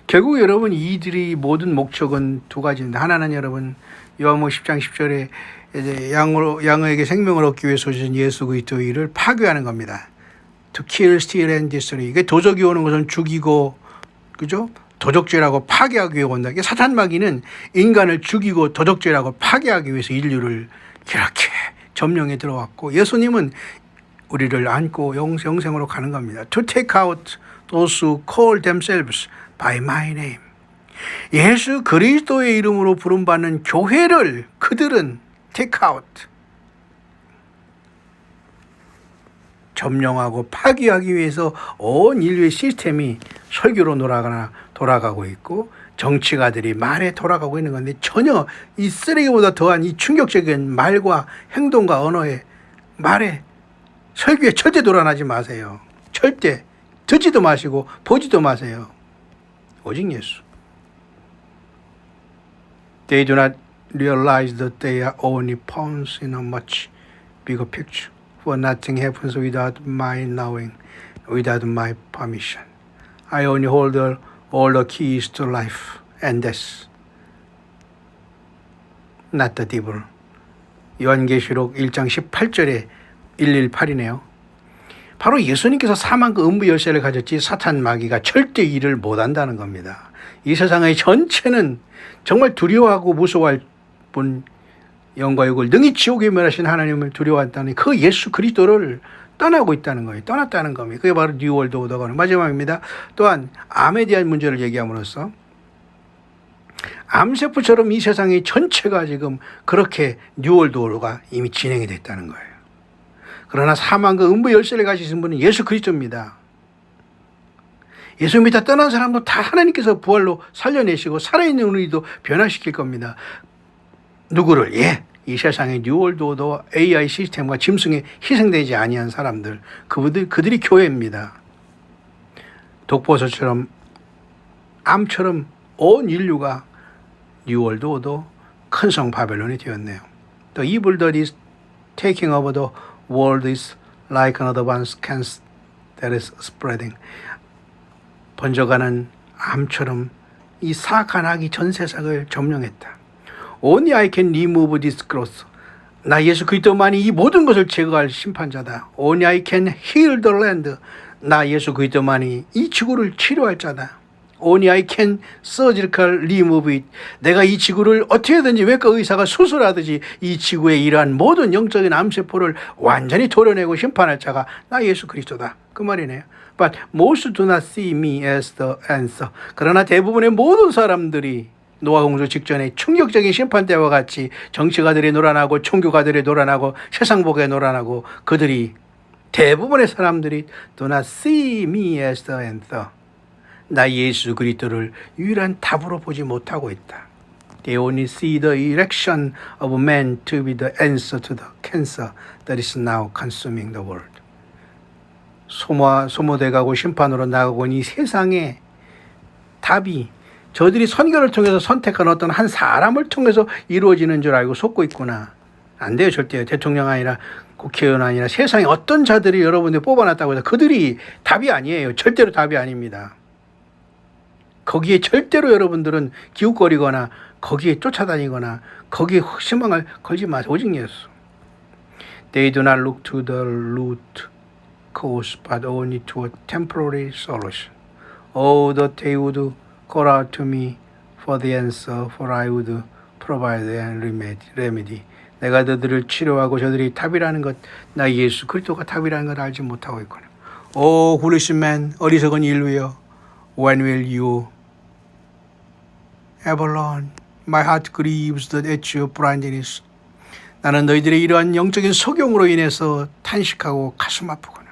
결국 여러분 이들의 모든 목적은 두 가지입니다. 하나는 여러분 요한복음 10장 10절에 이제 양에게 생명을 얻기 위해서 오신 예수 그리스도의 일을 파괴하는 겁니다. To kill, steal and destroy. 이게 도적이 오는 것은 죽이고, 그죠? 도적죄라고 파괴하기 위해 온다. 이게 사탄마귀는 인간을 죽이고 도적죄라고 파괴하기 위해서 인류를 이렇게 점령에 들어왔고, 예수님은 우리를 안고 영생으로 가는 겁니다. To take out those who call themselves by my name. 예수 그리스도의 이름으로 부름받는 교회를 그들은 take out, 점령하고 파괴하기 위해서 온 인류의 시스템이 설교로 돌아가고 있고 정치가들이 말에 돌아가고 있는 건데 전혀 이 쓰레기보다 더한 이 충격적인 말과 행동과 언어에 말에 설교에 절대 돌아나지 마세요. 절대 듣지도 마시고 보지도 마세요. 오직 예수. They do not realize that they are only pawns in a much bigger picture. For nothing happens without my knowing, without my permission. I only hold all the keys to life and death. Not the devil. 요한계시록 1장 18절에 118이네요. 바로 예수님께서 사망과 음부 열쇠를 가졌지 사탄 마귀가 절대 일을 못한다는 겁니다. 이 세상의 전체는 정말 두려워하고 무서워할 뿐 영과 육을 능히 지옥에 멸하신 하나님을 두려워한다는 그 예수 그리스도를 떠나고 있다는 거예요. 떠났다는 겁니다. 그게 바로 뉴월드 오더가 마지막입니다. 또한 암에 대한 문제를 얘기함으로써 암세포처럼 이 세상의 전체가 지금 그렇게 뉴월드 오더가 이미 진행이 됐다는 거예요. 그러나 사망과 음부 열쇠를 가지신 분은 예수 그리스도입니다. 예수 믿다 떠난 사람도 다 하나님께서 부활로 살려내시고 살아있는 우리도 변화시킬 겁니다. 누구를? 이 세상의 뉴월드 오더 AI 시스템과 짐승에 희생되지 아니한 사람들, 그들이 교회입니다. 독버섯처럼 암처럼 온 인류가 뉴월드 오더 큰 성 바벨론이 되었네요. The evil that is taking over the world is like another one's cancer that is spreading. 번져가는 암처럼 이 사악한 악이 전 세상을 점령했다. Only I can remove this growth. 나 예수 그리스도만이 이 모든 것을 제거할 심판자다. Only I can heal the land. 나 예수 그리스도만이 이 지구를 치료할 자다. Only I can surgical remove it. 내가 이 지구를 어떻게든지 외과 의사가 수술하듯이 이 지구에 이러한 모든 영적인 암세포를 완전히 도려내고 심판할 자가 나 예수 그리스도다. 그 말이네요. But most do not see me as the answer. 그러나 대부분의 모든 사람들이 노아 홍수 직전에 충격적인 심판 때와 같이 정치가들이 놀아나고 종교가들이 놀아나고 세상복에 놀아나고 그들이 대부분의 사람들이 do not see me as the answer. 나 예수 그리스도를 유일한 답으로 보지 못하고 있다. They only see the election of man to be the answer to the cancer that is now consuming the world. 소모돼가고 심판으로 나가고 이 세상의 답이 저들이 선거를 통해서 선택한 어떤 한 사람을 통해서 이루어지는 줄 알고 속고 있구나. 안 돼요. 절대요. 대통령 아니라 국회의원 아니라 세상에 어떤 자들이 여러분들 뽑아놨다고 해서 그들이 답이 아니에요. 절대로 답이 아닙니다. 거기에 절대로 여러분들은 기웃거리거나 거기에 쫓아다니거나 거기에 희망을 걸지 마세요. 오직 예수. They do not look to the root cause but only to a temporary solution. Oh, that they would call out to me for the answer, for I would provide a remedy. 내가 저들을 치료하고 저들이 답이라는 것, 나 예수 그리스도가 답이라는 걸 알지 못하고 있구나. O foolish man, 어리석은 인류여, when will you ever learn? My heart grieves at your blindness. 나는 너희들의 이러한 영적인 소경으로 인해서 탄식하고 가슴 아프구나.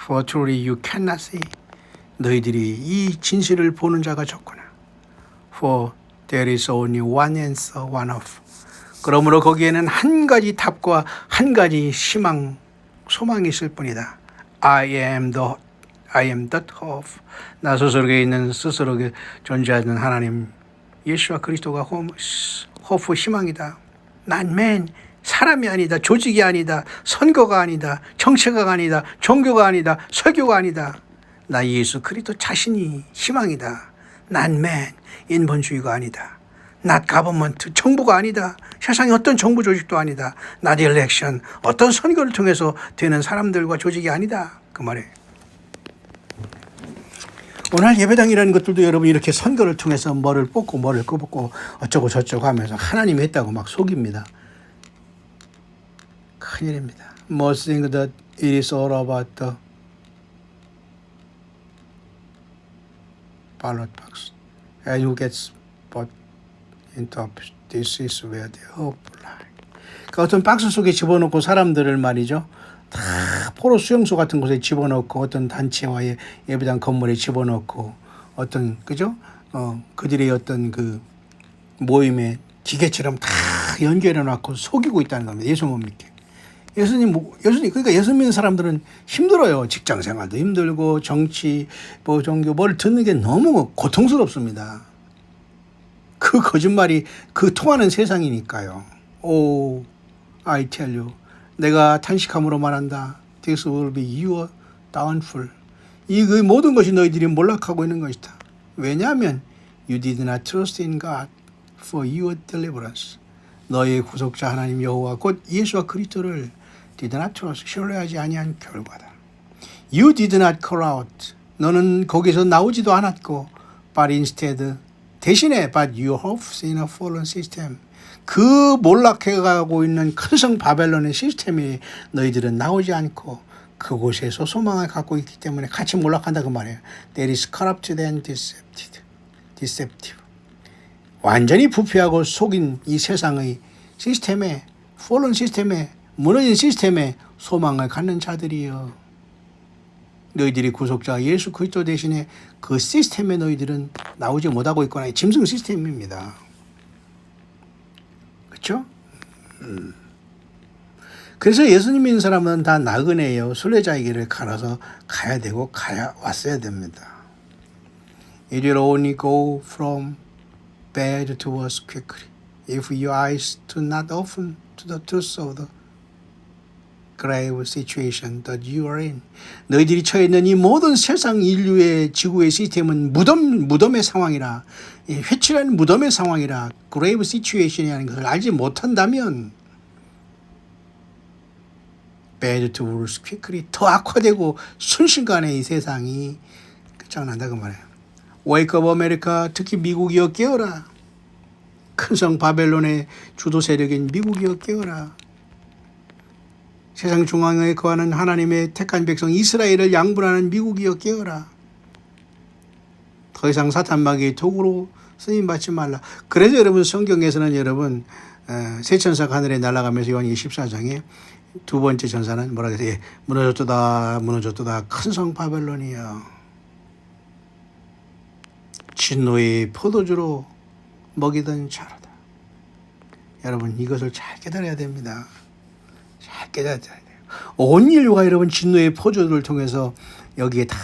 For truly you cannot see. 너희들이 이 진실을 보는 자가 적구나. For there is only one answer, one hope. 그러므로 거기에는 한 가지 답과 한 가지 희망, 소망이 있을 뿐이다. I am that hope. 나 스스로에 있는 스스로에 존재하는 하나님 예수와 그리스도가 호프 희망이다. 난 man 사람이 아니다. 조직이 아니다. 선거가 아니다. 정치가가 아니다. 종교가 아니다. 설교가 아니다. 나 예수 그리스도 자신이 희망이다. 난 man 인본주의가 아니다. not government 정부가 아니다. 세상에 어떤 정부 조직도 아니다. not election 어떤 선거를 통해서 되는 사람들과 조직이 아니다. 그 말이에요. 오늘 예배당이라는 것들도 여러분 이렇게 선거를 통해서 뭐를 뽑고 뭐를 꼽고 어쩌고 저쩌고 하면서 하나님이 했다고 막 속입니다. 큰일입니다. Most think that it is all about the ballot box and who gets put into office. This is where the hope lies. 그러니까 어떤 박스 속에 집어넣고 사람들을 말이죠. 다 포로 수용소 같은 곳에 집어넣고 어떤 단체와의 예배당 건물에 집어넣고 어떤 그죠? 그들의 어떤 그 모임에 기계처럼 다 연결해 놨고 속이고 있다는 겁니다. 예수 못 믿게. 예수님 그러니까 예수 믿는 사람들은 힘들어요. 직장 생활도 힘들고 정치, 뭐 종교 뭘 듣는 게 너무 고통스럽습니다. 그 거짓말이 그 통하는 세상이니까요. Oh, I tell you. 내가 탄식함으로 말한다. This will be your downfall. 이 그 모든 것이 너희들이 몰락하고 있는 것이다. 왜냐하면 you did not trust in God for your deliverance. 너의 구속자 하나님 여호와 곧 예수와 그리스도를 did not trust 신뢰하지 아니한 결과다. You did not call out. 너는 거기서 나오지도 않았고 but instead 대신에 but your hopes in a fallen system. 그 몰락해가고 있는 큰 성 바벨론의 시스템이 너희들은 나오지 않고 그곳에서 소망을 갖고 있기 때문에 같이 몰락한다 그 말이에요. That is corrupted and deceptive. 완전히 부패하고 속인 이 세상의 시스템에, fallen 시스템에, 무너진 시스템에 소망을 갖는 자들이요. 너희들이 구속자 예수 그리스도 대신에 그 시스템에 너희들은 나오지 못하고 있거나 짐승 시스템입니다. 그렇죠? 그래서 예수님 믿는 사람은 다 나그네예요. 순례자의 길을 갈아서 가야 되고 왔어야 됩니다. It will only go from bad to worse quickly if your eyes do not open to the truth of the grave situation that you are in. 너희들이 처해 있는 이 모든 세상 인류의 지구의 시스템은 무덤의 상황이라, 회칠한 무덤의 상황이라, grave situation이라는 것을 알지 못한다면 bad to worse quickly 더 악화되고 순식간에 이 세상이 끝장난다 그 말이에요. Wake up America, 특히 미국이여 깨어라. 큰 성 바벨론의 주도 세력인 미국이여 깨어라. 세상 중앙에 거하는 하나님의 택한 백성 이스라엘을 양분하는 미국이여 깨어라. 더 이상 사탄마귀의 도구로 쓰임받지 말라. 그래서 여러분 성경에서는 여러분 새 천사가 하늘에 날아가면서 요한 24장에 두 번째 천사는 뭐라 그랬어요? 무너졌도다 무너졌도다 큰 성 바벨론이여 진노의 포도주로 먹이던 자로다. 여러분 이것을 잘 깨달아야 됩니다. 잘 깨달아야 돼요. 온 인류가 여러분 진노의 포도주를 통해서 여기에 다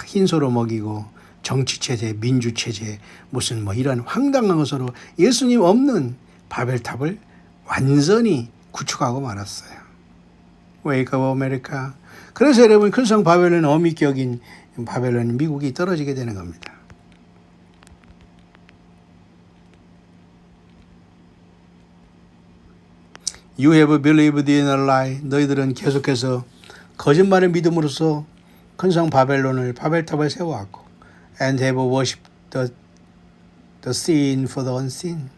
흰소로 먹이고 정치체제, 민주체제 무슨 뭐 이런 황당한 것으로 예수님 없는 바벨탑을 완전히 구축하고 말았어요. Wake up America. 그래서 여러분 큰 성 바벨론 어미격인 바벨론 미국이 떨어지게 되는 겁니다. You have believed in a lie. 너희들은 계속해서 거짓말을 믿음으로써 큰 성 바벨론을 바벨탑을 세워왔고 and have worshipped the seen for the unseen.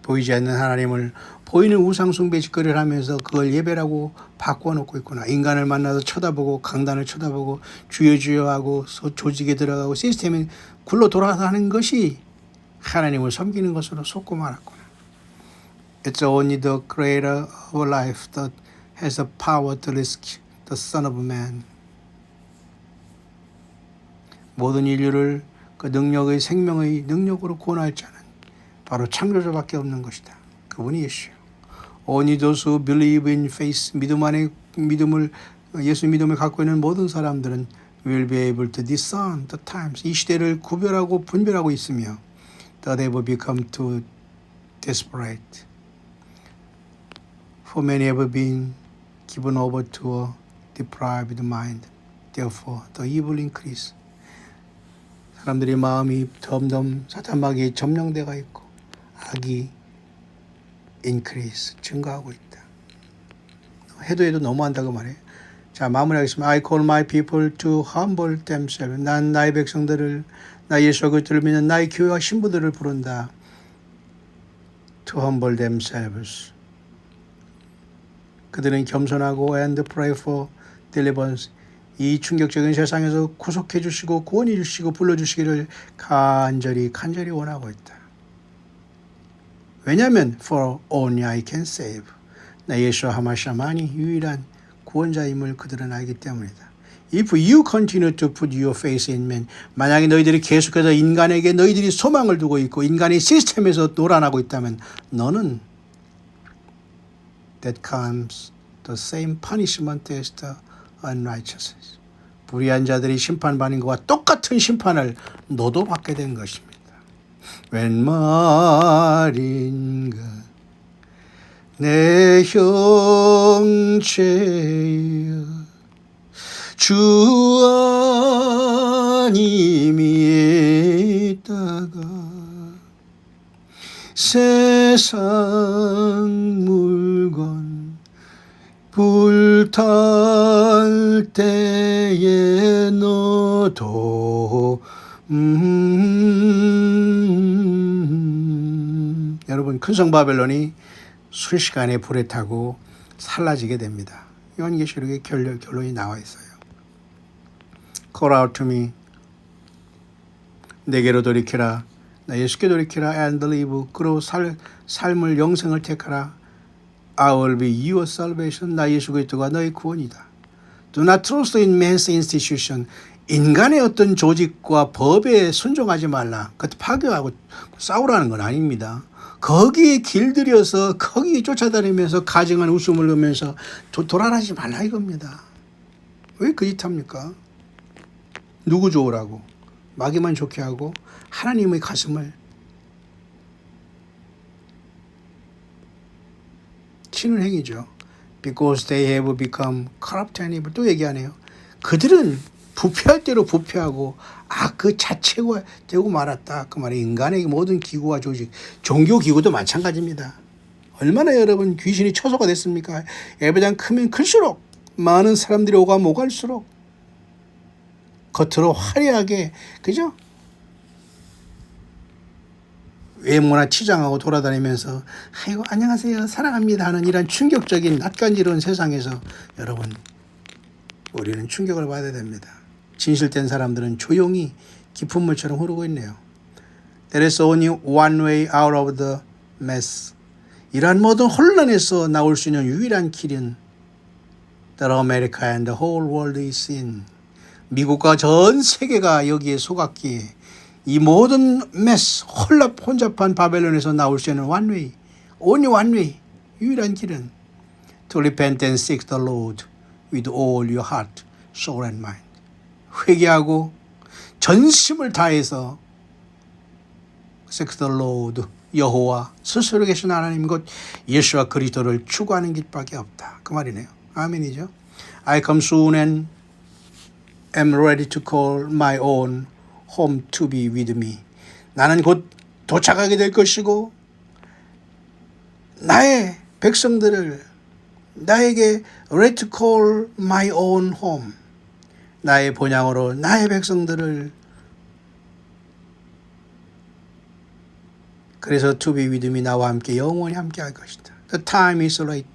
보이지 않는 하나님을 보이는 우상 숭배 짓거리를 하면서 그걸 예배라고 바꿔놓고 있구나. 인간을 만나서 쳐다보고 강단을 쳐다보고 주여 주여 하고 조직에 들어가고 시스템이 굴러 돌아가는 것이 하나님을 섬기는 것으로 속고 말았구나. It's only the creator of life that has the power to rescue the Son of Man. 모든 인류를 그 능력의 생명의 능력으로 구원할 자는 바로 창조자밖에 없는 것이다. 그분이 예수요. Only those who believe in faith, 믿음 안에 믿음을 예수 믿음을 갖고 있는 모든 사람들은 will be able to discern the times. 이 시대를 구별하고 분별하고 있으며 that they will become too desperate. For many have been given over to a deprived mind. Therefore, the evil increase. 사람들의 마음이 점점 사탄마귀에 점령되어 있고 악이 increase, 증가하고 있다. 해도 너무한다고 말해요. 자, 마무리하겠습니다. I call my people to humble themselves. 난 나의 백성들을, 나 예수와 그리스도를 믿는 나의 교회와 신부들을 부른다. To humble themselves. 그들은 겸손하고 and pray for deliverance. 이 충격적인 세상에서 구속해 주시고 구원해 주시고 불러주시기를 간절히 원하고 있다. 왜냐하면 for only I can save. 나 예수와 하마샤만이 유일한 구원자임을 그들은 알기 때문이다. If you continue to put your faith in man, 만약에 너희들이 계속해서 인간에게 너희들이 소망을 두고 있고 인간의 시스템에서 놀아나고 있다면 너는 that comes the same punishment as the unrighteous. 불의한 자들이 심판받는 것과 똑같은 심판을 너도 받게 된 것입니다. 웬 말인가 내 형제여 주 안님이 있다가 세상 물건 불탈 때에 너도 여러분 여러분 큰 성 바벨론이 순식간에 불에 타고 살라지게 됩니다. 요한계시록의 결론이 나와 있어요. Call out to me. 내게로 돌이키라. 나 예수께 돌이키라. And believe. 그로 삶을 영생을 택하라. I will be your salvation. 나 예수 그리스도가 너의 구원이다. Do not trust in man's institution. 인간의 어떤 조직과 법에 순종하지 말라. 그것도 파괴하고 싸우라는 건 아닙니다. 거기에 길들여서 거기에 쫓아다니면서 가증한 웃음을 넣으면서 도란하지 말라 이겁니다. 왜 그 짓 합니까? 누구 좋으라고 마귀만 좋게 하고 하나님의 가슴을 치는 행위죠. Because they have become corrupt and evil. 또 얘기하네요. 그들은 부패할 대로 부패하고 그 자체가 되고 말았다. 그 말이 인간의 모든 기구와 조직, 종교 기구도 마찬가지입니다. 얼마나 여러분 귀신이 처소가 됐습니까? 예배당 크면 클수록 많은 사람들이 오갈수록 겉으로 화려하게 그죠? 외모나 치장하고 돌아다니면서 아이고 안녕하세요 사랑합니다 하는 이런 충격적인 낯간지러운 세상에서 여러분 우리는 충격을 받아야 됩니다. 진실된 사람들은 조용히 깊은 물처럼 흐르고 있네요. There is only one way out of the mess. 이러한 모든 혼란에서 나올 수 있는 유일한 길은 that America and the whole world is in. 미국과 전 세계가 여기에 속았기에 이 모든 메스, 혼잡한 바벨론에서 나올 수 있는 one way, only one way, 유일한 길은 to repent and seek the Lord with all your heart, soul and mind. 회개하고 전심을 다해서 seek the Lord, 여호와 스스로 계신 하나님 곧 예수와 그리스도를 추구하는 길밖에 없다. 그 말이네요. 아멘이죠. I come soon and am ready to call my own home to be with me. 나는 곧 도착하게 될 것이고 나의 백성들을 나에게 ready to call my own home. 나의 본향으로 나의 백성들을 그래서 to be with me 나와 함께 영원히 함께 할 것이다. The time is late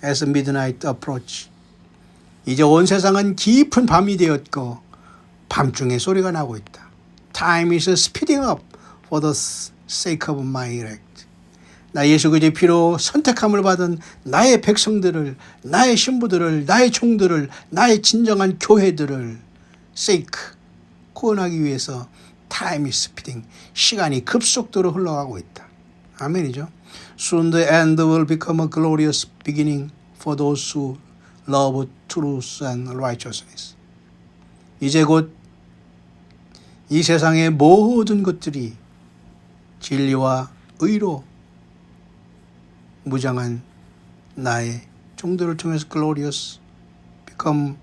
as midnight approach. 이제 온 세상은 깊은 밤이 되었고 밤중에 소리가 나고 있다. Time is speeding up for the sake of my elect. 나 예수 그리스도의 피로 선택함을 받은 나의 백성들을, 나의 신부들을, 나의 종들을, 나의 진정한 교회들을 sake, 구원하기 위해서 time is speeding, 시간이 급속도로 흘러가고 있다. 아멘이죠. Soon the end will become a glorious beginning for those who love truth and righteousness. 이제 곧 이 세상의 모든 것들이 진리와 의로 무장한 나의 종들을 통해서 glorious become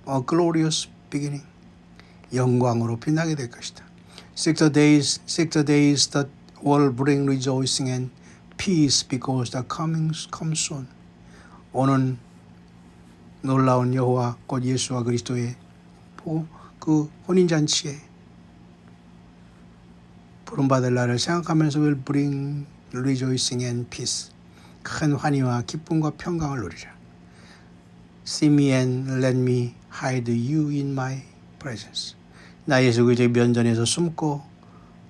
a glorious beginning. 영광으로 빛나게 될 것이다. Seek the days that will bring rejoicing and peace because the coming comes soon. 오는 놀라운 여호와 곧 예수와 그리스도의 그 혼인잔치에 부름받을 날을 생각하면서 will bring rejoicing and peace. 큰 환희와 기쁨과 평강을 누리라. See me and let me hide you in my presence. 나 예수 그리스도의 면전에서 숨고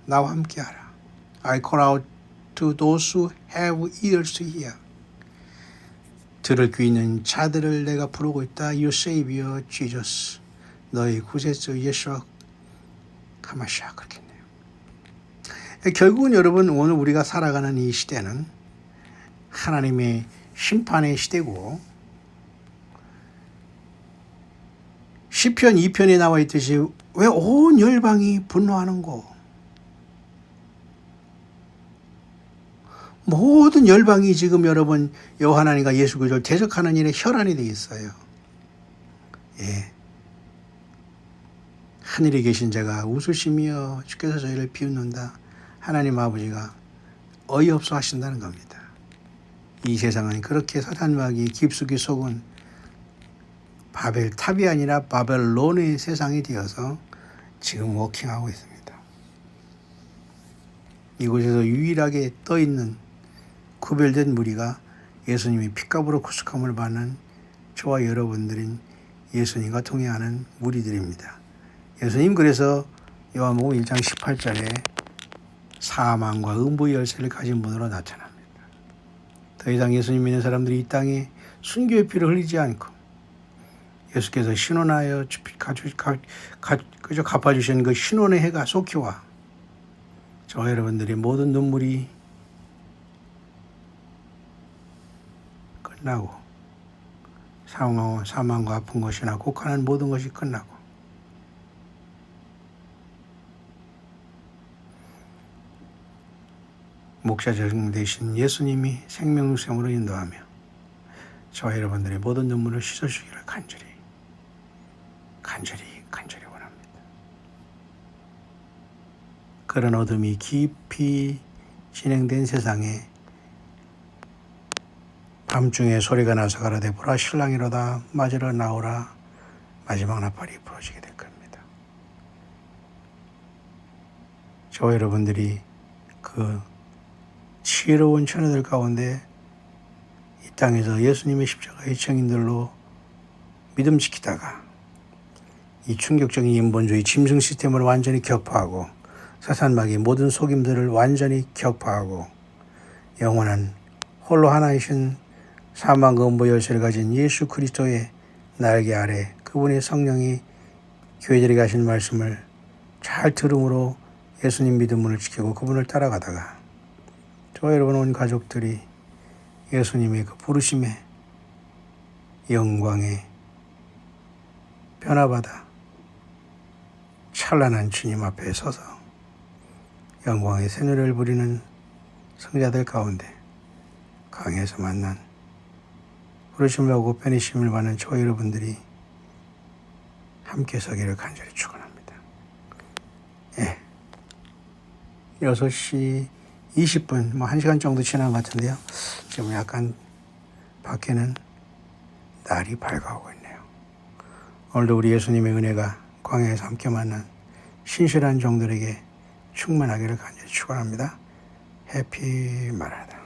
나와 함께하라. I call out to those who have ears to hear. 들을 귀 있는 자들을 내가 부르고 있다. Your Savior Jesus. 너희 구세주 예수와 가마시아 그렇겠네요. 결국은 여러분 오늘 우리가 살아가는 이 시대는 하나님의 심판의 시대고 시편 2편에 나와 있듯이 왜 온 열방이 분노하는고 모든 열방이 지금 여러분 여호와 하나님과 예수 그리스도를 대적하는 일에 혈안이 되어 있어요. 예. 하늘에 계신 자가 웃으시며 주께서 저희를 비웃는다. 하나님 아버지가 어이없어 하신다는 겁니다. 이 세상은 그렇게 사탄마귀 깊숙이 속은 바벨탑이 아니라 바벨론의 세상이 되어서 지금 워킹하고 있습니다. 이곳에서 유일하게 떠있는 구별된 무리가 예수님이 핏값으로 구속함을 받는 저와 여러분들인 예수님과 동행하는 무리들입니다. 예수님 그래서 요한복음 1장 18절에 사망과 음부의 열쇠를 가진 분으로 나타납니다. 더 이상 예수님 믿는 사람들이 이 땅에 순교의 피를 흘리지 않고 예수께서 신원하여 그저 갚아주신 그 신원의 해가 속히와 저와 여러분들의 모든 눈물이 끝나고 사망과 아픈 것이나 곡하는 모든 것이 끝나고 목자장 되신 예수님이 생명샘으로 인도하며 저와 여러분들의 모든 눈물을 씻어주기를 간절히 원합니다. 그런 어둠이 깊이 진행된 세상에 밤중에 소리가 나서 가라되 보라 신랑이로다 맞으러 나오라 마지막 나팔이 부러지게 될 겁니다. 저와 여러분들이 그 지혜로운 처녀들 가운데 이 땅에서 예수님의 십자가의 증인들로 믿음 지키다가 이 충격적인 인본주의 짐승 시스템을 완전히 격파하고 사탄마귀의 모든 속임들을 완전히 격파하고 영원한 홀로 하나이신 사망과 음부 열쇠를 가진 예수 그리스도의 날개 아래 그분의 성령이 교회들에게 하신 말씀을 잘 들음으로 예수님 믿음을 지키고 그분을 따라가다가 저와 여러분 온 가족들이 예수님의 그 부르심의 영광에 변화받아 찬란한 주님 앞에 서서 영광의 새노래를 부리는 성자들 가운데 강에서 만난 부르심을 하고 편히심을 받는 저와 여러분들이 함께 서기를 간절히 축원합니다. 6시 20분, 1시간 정도 지난 것 같은데요. 지금 약간 밖에는 날이 밝아오고 있네요. 오늘도 우리 예수님의 은혜가 광야에서 함께 만난 신실한 종들에게 충만하기를 간절히 축원합니다. 해피 마라다.